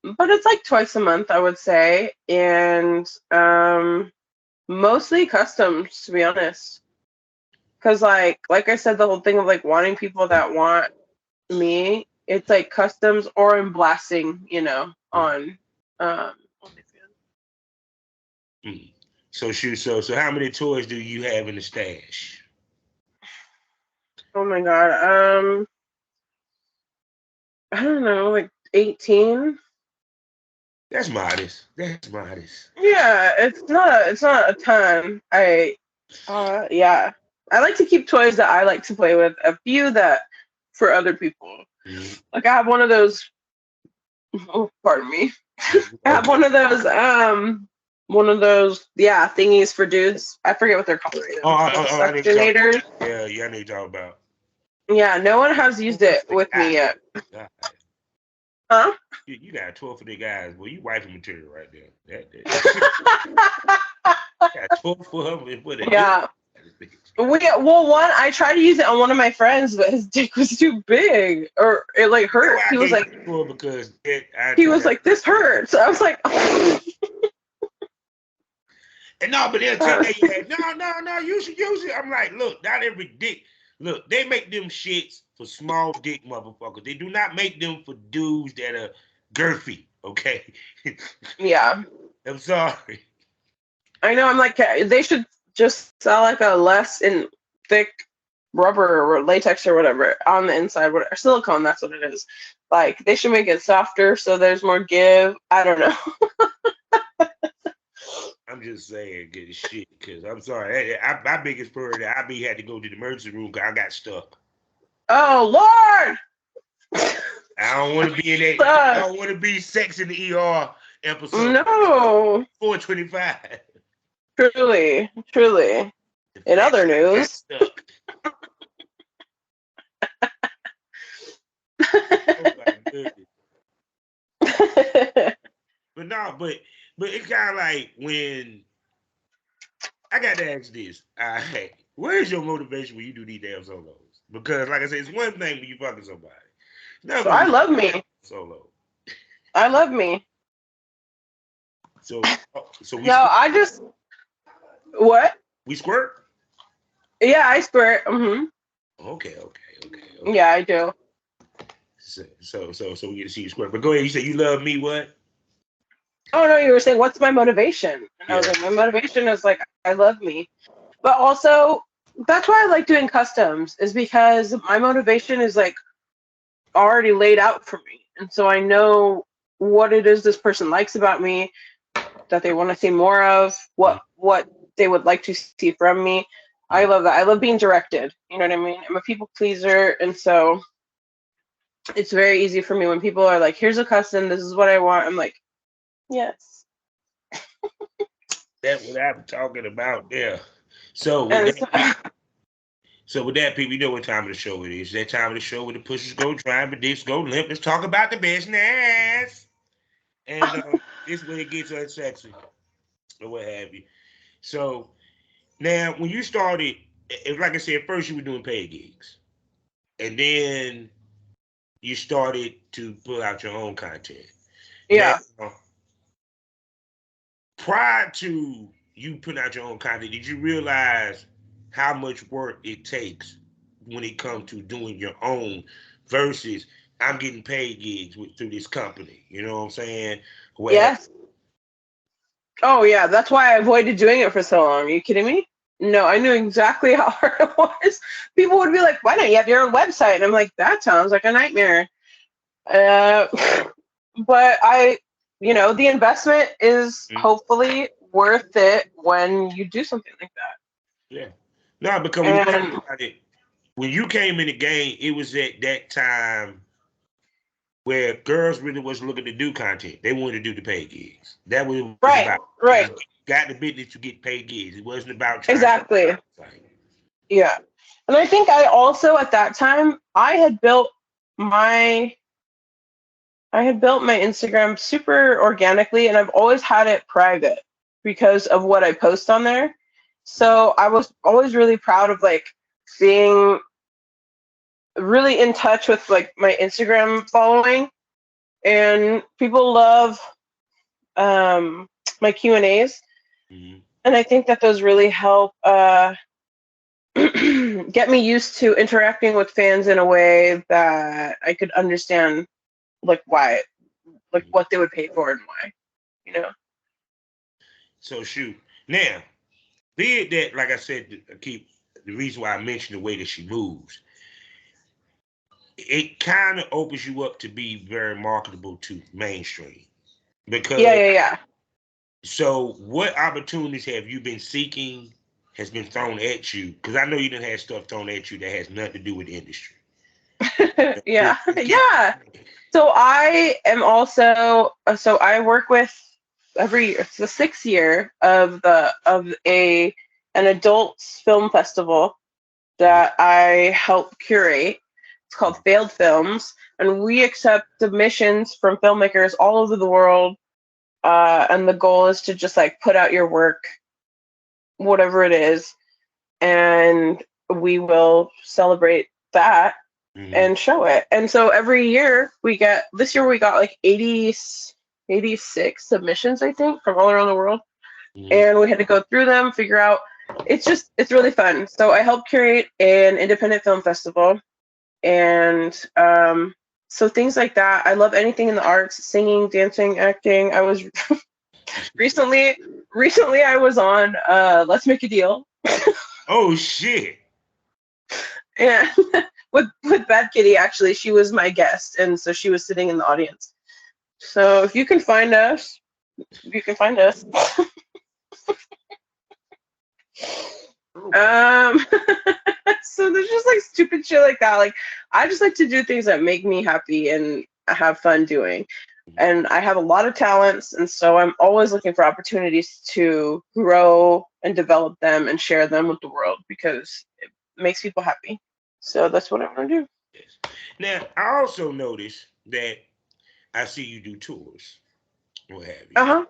but it's like twice a month, I would say, and mostly customs, to be honest. Because like I said, the whole thing of like wanting people that want me, it's like customs or in blasting, on So shoot. So how many toys do you have in the stash? Oh my god. I don't know, like 18. That's modest. Yeah, it's not a ton. Yeah. I like to keep toys that I like to play with, a few that for other people. Like I have one of those, oh, pardon me. I have one of those thingies for dudes. I forget what they're called right now. Suctionators. Yeah, I know you're talking about. Yeah, no one has used it with me yet. Huh? You got 12 for the guys. Well, you wifey material right there. Got 12 for her. Yeah. One, I tried to use it on one of my friends, but his dick was too big, or it like hurt. He was like, this hurts. I was like, and no, but they'll tell you, no, you should use it. I'm like, look, not every dick. Look, they make them shits for small dick motherfuckers. They do not make them for dudes that are girthy, okay? Yeah. I'm sorry. I know, I'm like, they should just sell like a less in thick rubber or latex or whatever on the inside, whatever, silicone, that's what it is. Like, they should make it softer so there's more give. I don't know. I'm just saying, good shit, because I'm sorry. My biggest priority, I had to go to the emergency room because I got stuck. Oh, Lord! I don't want to be in that. I don't want to be sex in the ER episode. No. 425. Truly. In other news. Oh my goodness. but it's kind of like when I got to ask this. Where is your motivation when you do these damn solos? Because, like I said, it's one thing when you fucking somebody. So I love me. Solo. I love me. So we No, I just what? we squirt. Yeah, I squirt. Okay. Yeah, I do. So we get to see you squirt. But go ahead. You say you love me. What? Oh no, you were saying what's my motivation? And I was Yeah. like, my motivation is like I love me. But also that's why I like doing customs is because my motivation is like already laid out for me. And so I know what it is this person likes about me, that they want to see more of, what they would like to see from me. I love that. I love being directed. You know what I mean? I'm a people pleaser, and so it's very easy for me when people are like, "Here's a custom. This is what I want." I'm like, "Yes." That's what I'm talking about there. So with And that, so, people, you know what time of the show it is. That time of the show where the pushes go dry, but dicks go limp. Let's talk about the business. And this is where it gets unsexy or what have you. So now, when you started, like I said, first you were doing paid gigs, and then you started to put out your own content. Now, yeah. prior to you putting out your own content, did you realize how much work it takes when it comes to doing your own versus I'm getting paid gigs through this company? You know what I'm saying? Yes. Oh yeah, that's why I avoided doing it for so long. Are you kidding me? No, I knew exactly how hard it was. People would be like, "Why don't you have your own website?" And I'm like, "That sounds like a nightmare." Uh, but the investment is hopefully worth it when you do something like that. Yeah. No, because when you think And about it, when you came in the game, it was at that time where girls really wasn't looking to do content. They wanted to do the paid gigs. That was what it was right, about. It right, was got the business to get paid gigs. It wasn't about trying exactly. to Yeah. And I think I also at that time my I had built my Instagram super organically, and I've always had it private because of what I post on there. So I was always really proud of like being really in touch with like my Instagram following, and people love my Q&As, Mhm. and I think that those really help get me used to interacting with fans in a way that I could understand like why, like what they would pay for and why, you know. So shoot. Now, be it that, like I said, keep the reason why I mentioned the way that she moves, it kind of opens you up to be very marketable to mainstream. Yeah, Because yeah, yeah. so what opportunities have you been seeking has been thrown at you? Because I know you didn't have stuff thrown at you that has nothing to do with the industry. Yeah, Keep yeah. So I am also so I work with every year. It's the 6th year of a an adult film festival that I help curate. It's called Failed Films, and we accept submissions from filmmakers all over the world. And the goal is to just like put out your work, whatever it is, and we will celebrate that Mhm. and show it. And so every year this year we got like 86 submissions, I think, from all around the world. Mhm. And we had to go through them, figure out it's really fun. So I helped curate an independent film festival. And so things like that. I love anything in the arts, singing, dancing, acting. I was recently I was on Let's Make a Deal. Oh shit. And with Bad Kitty, actually, she was my guest, and so she was sitting in the audience. So if you can find us, you can find us. Um, so there's just like stupid shit like that. Like I just like to do things that make me happy and have fun doing. And I have a lot of talents, and so I'm always looking for opportunities to grow and develop them and share them with the world because it makes people happy. So that's what I'm gonna do. Yes. Now I also noticed that I see you do tours, what have you, Uh huh.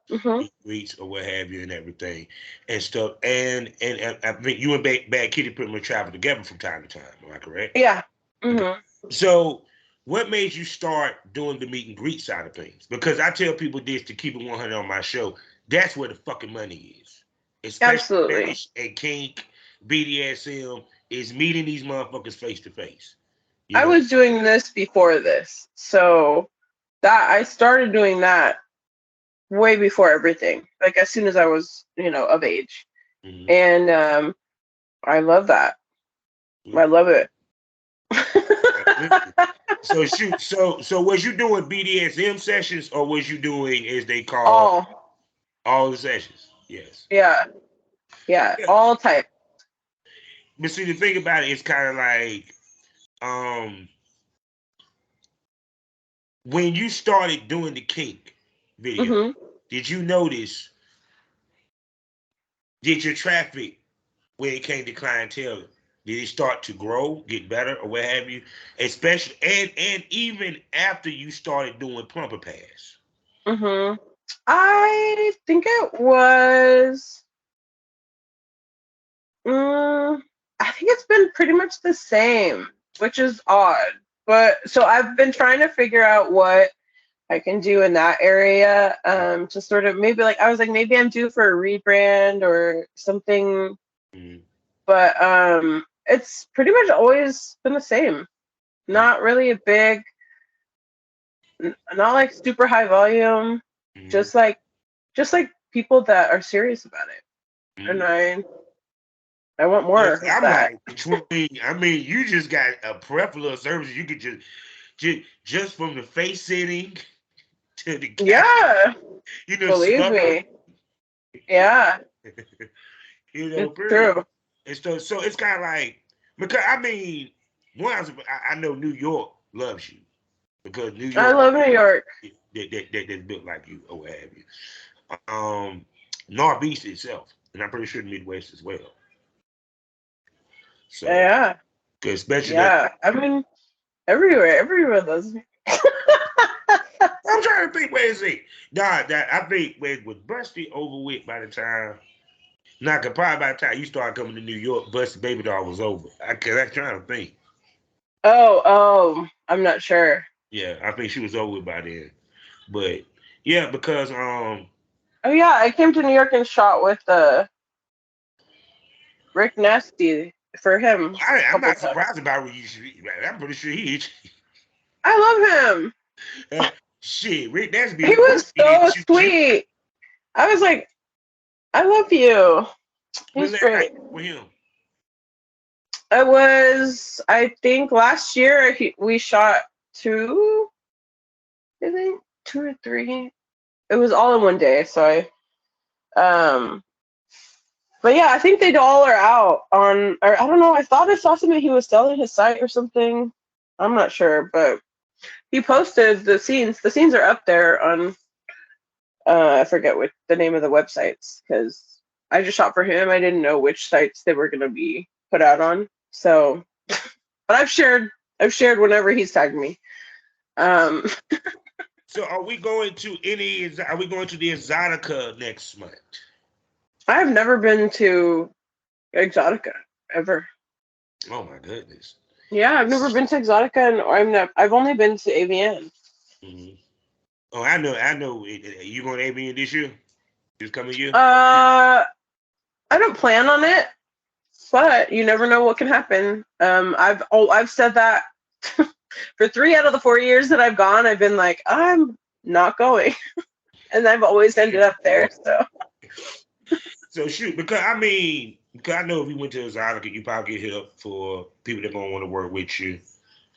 Mhm. meet greets or what have you, and everything and stuff. And I mean, you and Bad Kitty pretty much travel together from time to time. Am I correct? Yeah. Mhm. So what made you start doing the meet and greet side of things? Because I tell people this to keep it 100 on my show. That's where the fucking money is. Especially Absolutely. at kink, BDSM, is meeting these motherfuckers face to face. You I know? was doing this before this. So that I started doing that way before everything. Like as soon as I was, of age. Mhm. And I love that. Yeah. I love it. So shoot, so was you doing BDSM sessions or was you doing, as they call, all all the sessions? Yes. yeah. Yeah. Yeah. All type. But see, the thing about it is kind of like, um, when you started doing the kink video, Hmm. did you notice, did your traffic when it came to clientele, did it start to grow, get better, or what have you? Especially and even after you started doing Plumper Pass. Hmm. I think it was. I think it's been pretty much the same, which is odd. But so I've been trying to figure out what I can do in that area. To sort of maybe like I was like maybe I'm due for a rebrand or something. Mm-hmm. But it's pretty much always been the same. Not really a big, not like super high volume. Mm-hmm. Just like people that are serious about it. And Mm-hmm. I want Yes, more of I'm that. like between. I mean, you just got a plethora of services. You could just from the face sitting to the guy, Yeah, believe smothering. me. Yeah, it's Period. true. And so it's kind of like, because I mean, I know New York loves you because New I York love New York. that's built like you or what have you. Northeast itself, and I'm pretty sure the Midwest as well. So, Yeah, 'cause especially that, yeah. I mean, everywhere does. I'm trying to think where is it. Nah, that I think where it was Busty over with by the time. Nah, 'cause probably by the time you started coming to New York, Busty Baby Doll was over. I'm trying to think. Oh, I'm not sure. Yeah, I think she was over with by then. But yeah, because Oh yeah, I came to New York and shot with RickNasty for him a I'm couple not times. surprised about what you should. I'm pretty sure he is. I love him. Shit, Rick Nasby He the was first he didn't so shoot you. sweet. I was like, I love you. When He's last time great. you with him? It was, I think, last year we shot two. I think two or three. It was all in one day. So um, but yeah, I think they all are out on. Or I don't know. I thought I saw something he was selling his site or something. I'm not sure, but he posted the scenes. The scenes are up there on. I forget what the name of the websites because I just shot for him. I didn't know which sites they were going to be put out on. So, but I've shared whenever he's tagged me. Um, So are we going to any? Are we going to the Exotica next month? I've never been to Exotica ever. Oh my goodness. Yeah, I've never been to Exotica, and I've only been to AVN. Mm-hmm. Oh, I know. I know. You going to ABN this year? This coming year? I don't plan on it, but you never know what can happen. I've said that for 3 out of the 4 years that I've gone, I've been like, I'm not going, and I've always ended up there. So So shoot, because I mean, because I know if you went to Exotica, you probably get hit up for people that gonna want to work with you,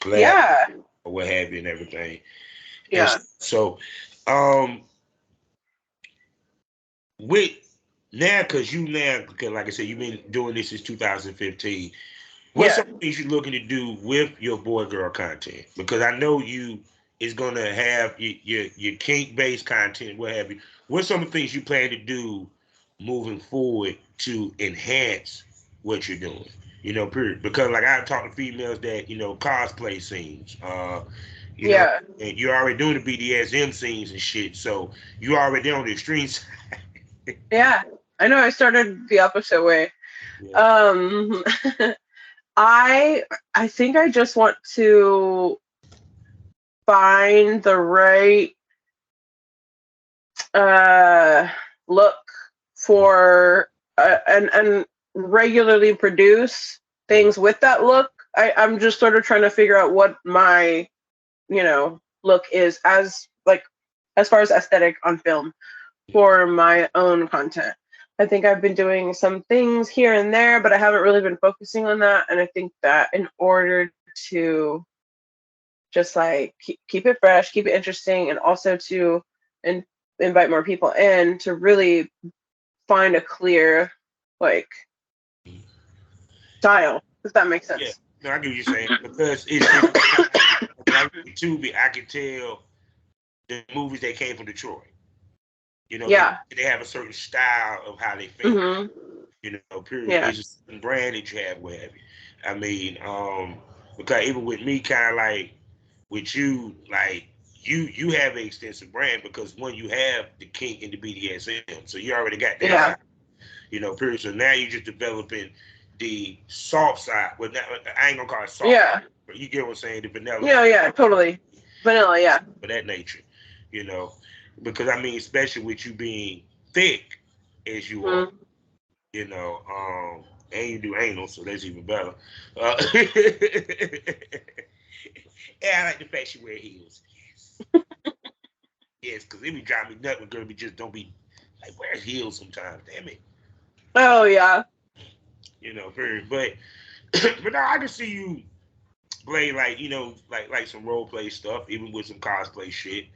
collab yeah, or what have you, and everything. And yeah, so, um, with now, because like I said, you've been doing this since 2015. What's yeah. some things you're looking to do with your boy girl content? Because I know you is gonna have your kink based content, what have you. What's some of the things you plan to do moving forward to enhance what you're doing? Period. Because like I talk to females that cosplay scenes, Yeah. and you're already doing the BDSM scenes and shit. So you already on the extreme side. Yeah, I know. I started the opposite way. Yeah. Um, I think I just want to find the right look for and regularly produce things with that look. I'm just sort of trying to figure out what my, look is as far as aesthetic on film for my own content. I think I've been doing some things here and there, but I haven't really been focusing on that. And I think that in order to just like keep it fresh, keep it interesting, and also to invite more people in to really find a clear like style, if that makes sense. Yeah, no, I get what you're saying, because it's when I look at Tubi, I can tell the movies that came from Detroit. Yeah. They have a certain style of how they film. Mm-hmm. Period. Yeah. It's a certain brand that you have, what have you. I mean, because even with me, kind of like with you, like you have an extensive brand, because one, you have the kink and the BDSM, so you already got that side. Period. So now you're just developing the soft side. Well, I ain't gonna call it soft. Yeah. But you get what I'm saying? The vanilla. Yeah, totally. Vanilla, yeah. For that nature, because I mean, especially with you being thick as you are, and you do anal, so that's even better. Yeah, I like the fact she wear heels. Yes, yes, because it be driving me nuts when girls just don't be like wear heels sometimes. Damn it. Oh yeah. Period. But no, I can see you play like some role play stuff, even with some cosplay shit.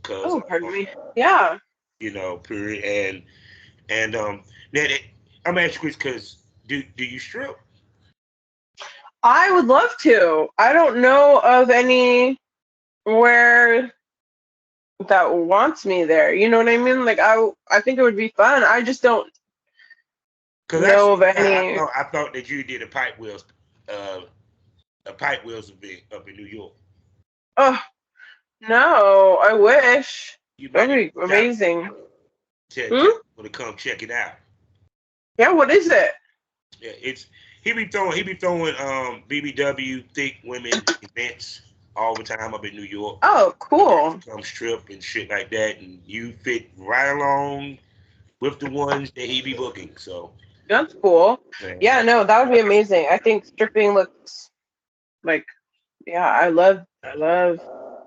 Cause pardon me. Yeah. Period. And then I'm asking Chris, because do you strip? I would love to. I don't know of anywhere that wants me there. You know what I mean? Like I think it would be fun. I just don't know of any. I thought that you did a pipe wheels event up in New York. Oh no! I wish. That'd be amazing. Want to come check it out? Yeah. What is it? Yeah, he be throwing BBW thick women events all the time up in New York. Oh, cool. Come strip and shit like that, and you fit right along with the ones that he be booking. So that's cool. Yeah, no, that would be amazing. I think stripping looks like, yeah, I love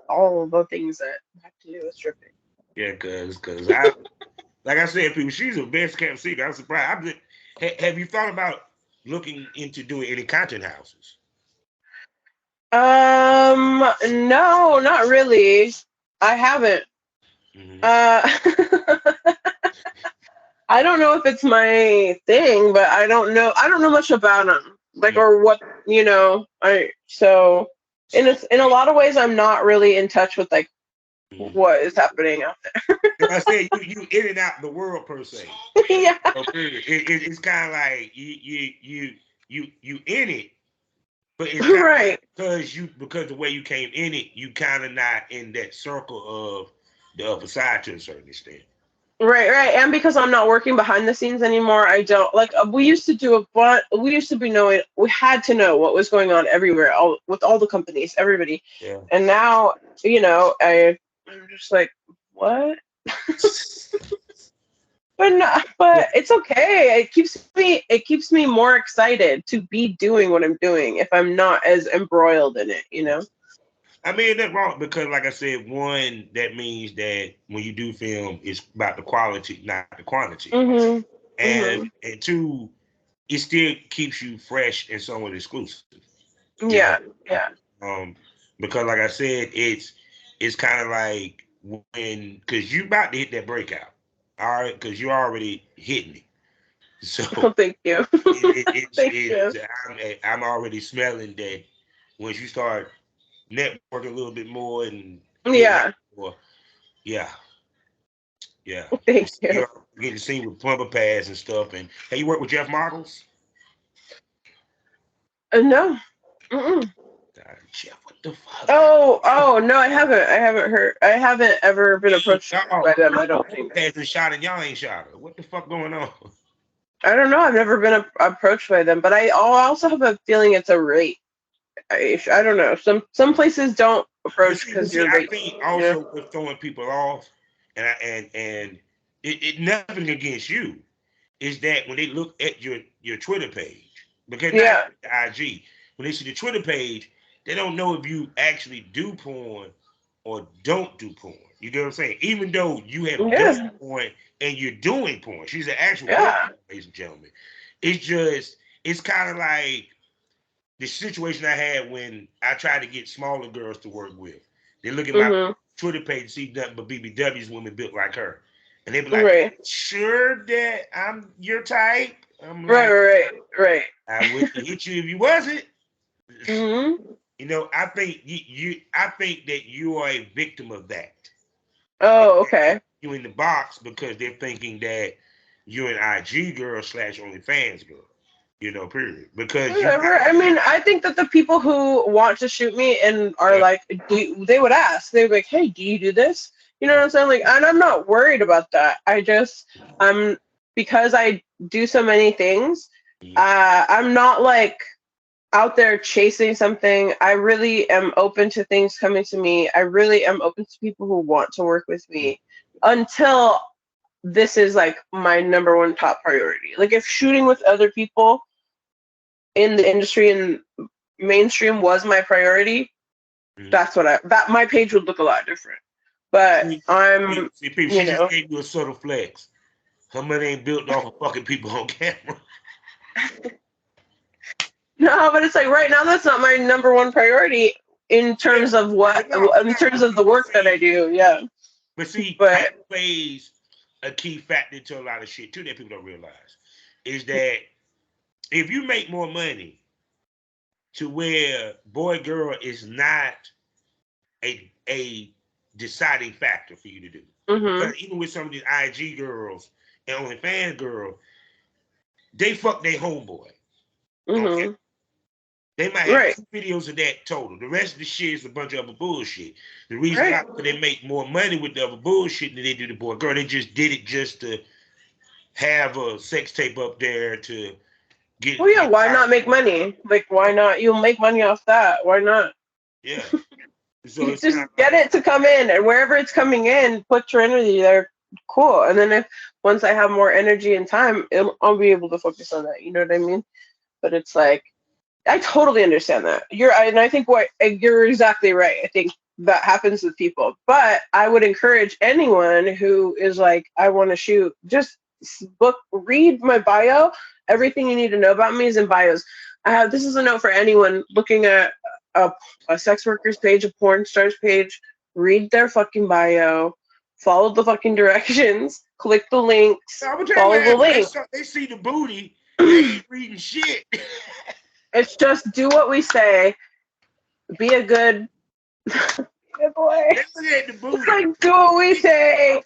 all of the things that have to do with stripping. Yeah, cause I like I said, people, she's a best kept secret. I'm surprised. Have you thought about looking into doing any content houses? No, not really. I haven't. I don't know if it's my thing, but I don't know much about them, or what, so in a lot of ways, I'm not really in touch with what is happening out there. I said you in and out the world per se. Yeah. It's kind of like you in it, but it's right because the way you came in it, you kind of not in that circle of the upper side to a certain extent. Right, and because I'm not working behind the scenes anymore, I don't we used to do we used to be knowing, we had to know what was going on everywhere, with all the companies, everybody. Yeah. And now, I'm just like, what? but it's okay. It keeps me more excited to be doing what I'm doing if I'm not as embroiled in it, I mean, that's wrong, because, like I said, one, that means that when you do film, it's about the quality, not the quantity. And two, it still keeps you fresh and somewhat exclusive. Yeah. Because, like I said, it's kind of like because you about to hit that breakout, all right? Because you're already hitting it. So thank you. Thank you. I'm already smelling that once you start network a little bit more and yeah. Thank you. You're getting seen with Plumper Pass and stuff. And have you worked with Jeff Models? No. Jeff, what the fuck? Oh no, I haven't ever been approached by them. I don't think. Pass and shot and y'all ain't shot her. What the fuck going on? I don't know. I've never been approached by them, but I also have a feeling it's a rate. I don't know. Some places don't approach because you're I late. think also with throwing people off, and it nothing against you, is that when they look at your Twitter page, because not the IG, when they see the Twitter page, they don't know if you actually do porn or don't do porn. You get what I'm saying? Even though you have done porn and you're doing porn, she's an actual porn, ladies and gentlemen. It's kind of like the situation I had when I tried to get smaller girls to work with. They look at my Twitter page and see nothing but BBWs, women built like her. And they be like, sure that I'm your type? I'm like, right. I wouldn't hit you if you wasn't. You know, I think I think that you are a victim of that. Oh, okay. You in the box because they're thinking that you're an IG girl / OnlyFans girl. You know, period. Because I mean, I think that the people who want to shoot me and are like, they would ask. They would be like, "Hey, do you do this?" You know what I'm saying? Like, and I'm not worried about that. Because I do so many things. I'm not like out there chasing something. I really am open to things coming to me. I really am open to people who want to work with me until this is like my number one top priority. Like if shooting with other people in the industry and mainstream was my priority, that's what my page would look a lot different. But she just gave you a subtle flex. Her money ain't built off of fucking people on camera. No, but it's like right now that's not my number one priority in terms of in terms of the work that I do. Yeah. But see, that plays a key factor to a lot of shit too that people don't realize. Is that if you make more money to where boy girl is not a deciding factor for you to do. Because even with some of these IG girls and OnlyFans girls, they fuck their homeboy. Okay? They might have 2 videos of that total. The rest of the shit is a bunch of other bullshit. The reason why they make more money with the other bullshit than they do the boy girl, they just did it just to have a sex tape up there to get. Well, yeah, why not make money? Like, why not? You'll make money off that. Why not? Yeah. So you just get it to come in, and wherever it's coming in, put your energy there. Cool. And then once I have more energy and time, I'll be able to focus on that. You know what I mean? But it's like, I totally understand that. And I think you're exactly right. I think that happens with people. But I would encourage anyone who is like, I want to shoot, just read my bio. Everything you need to know about me is in bios. This is a note for anyone looking at a sex worker's page, a porn star's page. Read their fucking bio. Follow the fucking directions. Click the links. Follow the links. They see the booty. They ain't reading shit. It's just do what we say. Be a good boy. It's like do what we say,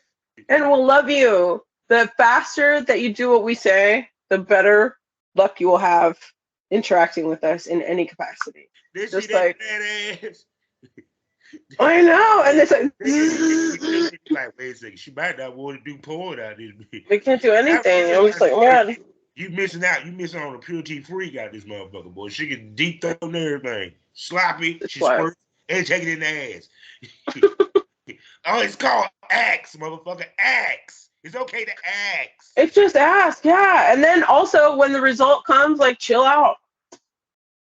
and we'll love you. The faster that you do what we say, the better luck you will have interacting with us in any capacity. Just like I know, and it's like wait a second, she might not want to do porn out there. We can't do anything. I'm just like, man. You missing out. You missing on a purity free out this motherfucker, boy. She can deep throat and everything. Sloppy. She squirts and take it in the ass. Oh, it's called axe, motherfucker. Axe. It's okay to axe. It's just ask, yeah. And then also when the result comes, like chill out.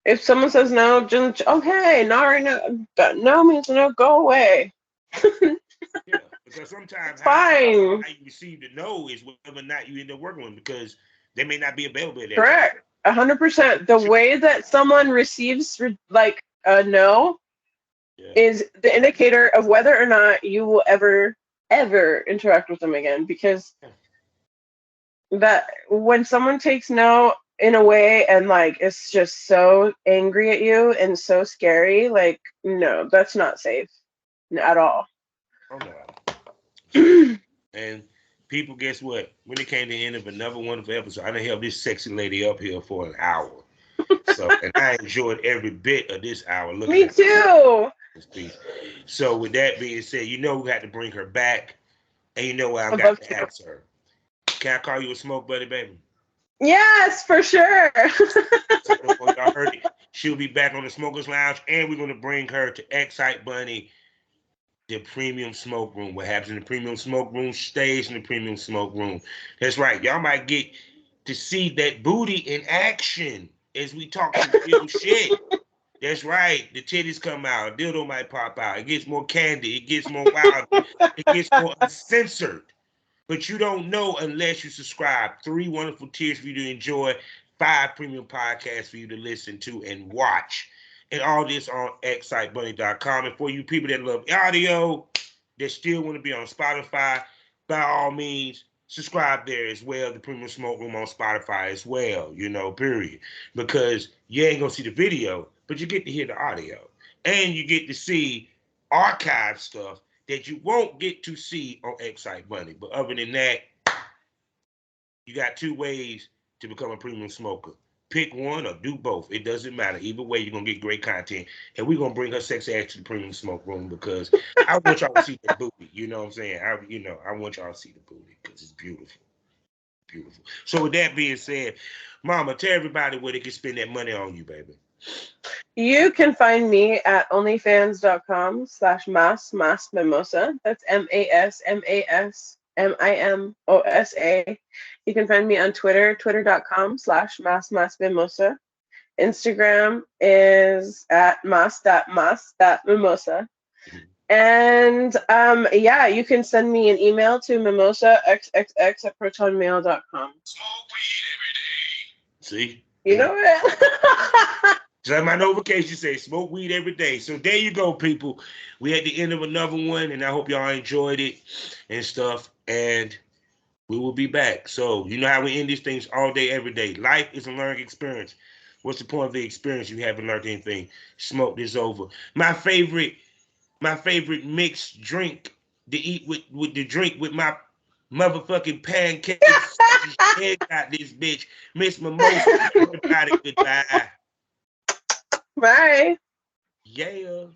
If someone says no, just okay, not right now. No means no, go away. Yeah, because sometimes how you receive the no is whether or not you end up working with them because they may not be available at that Correct. 100%. The way that someone receives like a no is the indicator of whether or not you will ever interact with them again. Because that when someone takes no in a way and like it's just so angry at you and so scary, like no, that's not safe at all. Oh no. And people, guess what? When it came to the end of another wonderful episode, I done held this sexy lady up here for an hour. So, and I enjoyed every bit of this hour. Me too. This piece. So, with that being said, you know we had to bring her back, and you know what I got to ask her. Can I call you a smoke buddy, baby? Yes, for sure. Y'all heard it. She'll be back on the Smokers Lounge, and we're going to bring her to Excite Bunny, the premium smoke room. What happens in the premium smoke room stays in the premium smoke room. That's right. Y'all might get to see that booty in action as we talk some real shit. That's right. The titties come out. A dildo might pop out. It gets more candy. It gets more wild. It gets more uncensored. But you don't know unless you subscribe. 3 wonderful tiers for you to enjoy. 5 premium podcasts for you to listen to and watch. And all this on excitebunny.com. And for you people that love audio, that still want to be on Spotify, by all means, subscribe there as well. The Premium Smoke Room on Spotify as well, period. Because you ain't going to see the video, but you get to hear the audio. And you get to see archive stuff that you won't get to see on Excite Bunny. But other than that, you got 2 ways to become a premium smoker. Pick one or do both. It doesn't matter. Either way, you're going to get great content. And we're going to bring her sexy ass to the premium smoke room because I want y'all to see the booty. You know what I'm saying? I want y'all to see the booty because it's beautiful. Beautiful. So with that being said, Mama, tell everybody where they can spend that money on you, baby. You can find me at onlyfans.com/Mimosa. That's MASMASMIMOSA. You can find me on Twitter, twitter.com/Mimosa. Instagram is at mas.mas.mimosa. And yeah, you can send me an email to mimosaxxx@protonmail.com. Smoke weed every day. See? You know what? Just like my notification say, smoke weed every day. So there you go, people. We at the end of another one, and I hope y'all enjoyed it and stuff. And we will be back. So you know how we end these things all day, every day. Life is a learning experience. What's the point of the experience? You haven't learned anything. Smoke this over. My favorite mixed drink to eat with the drink with my motherfucking pancakes. Got this bitch, Miss Mimosa. Everybody, goodbye. Bye. Yeah.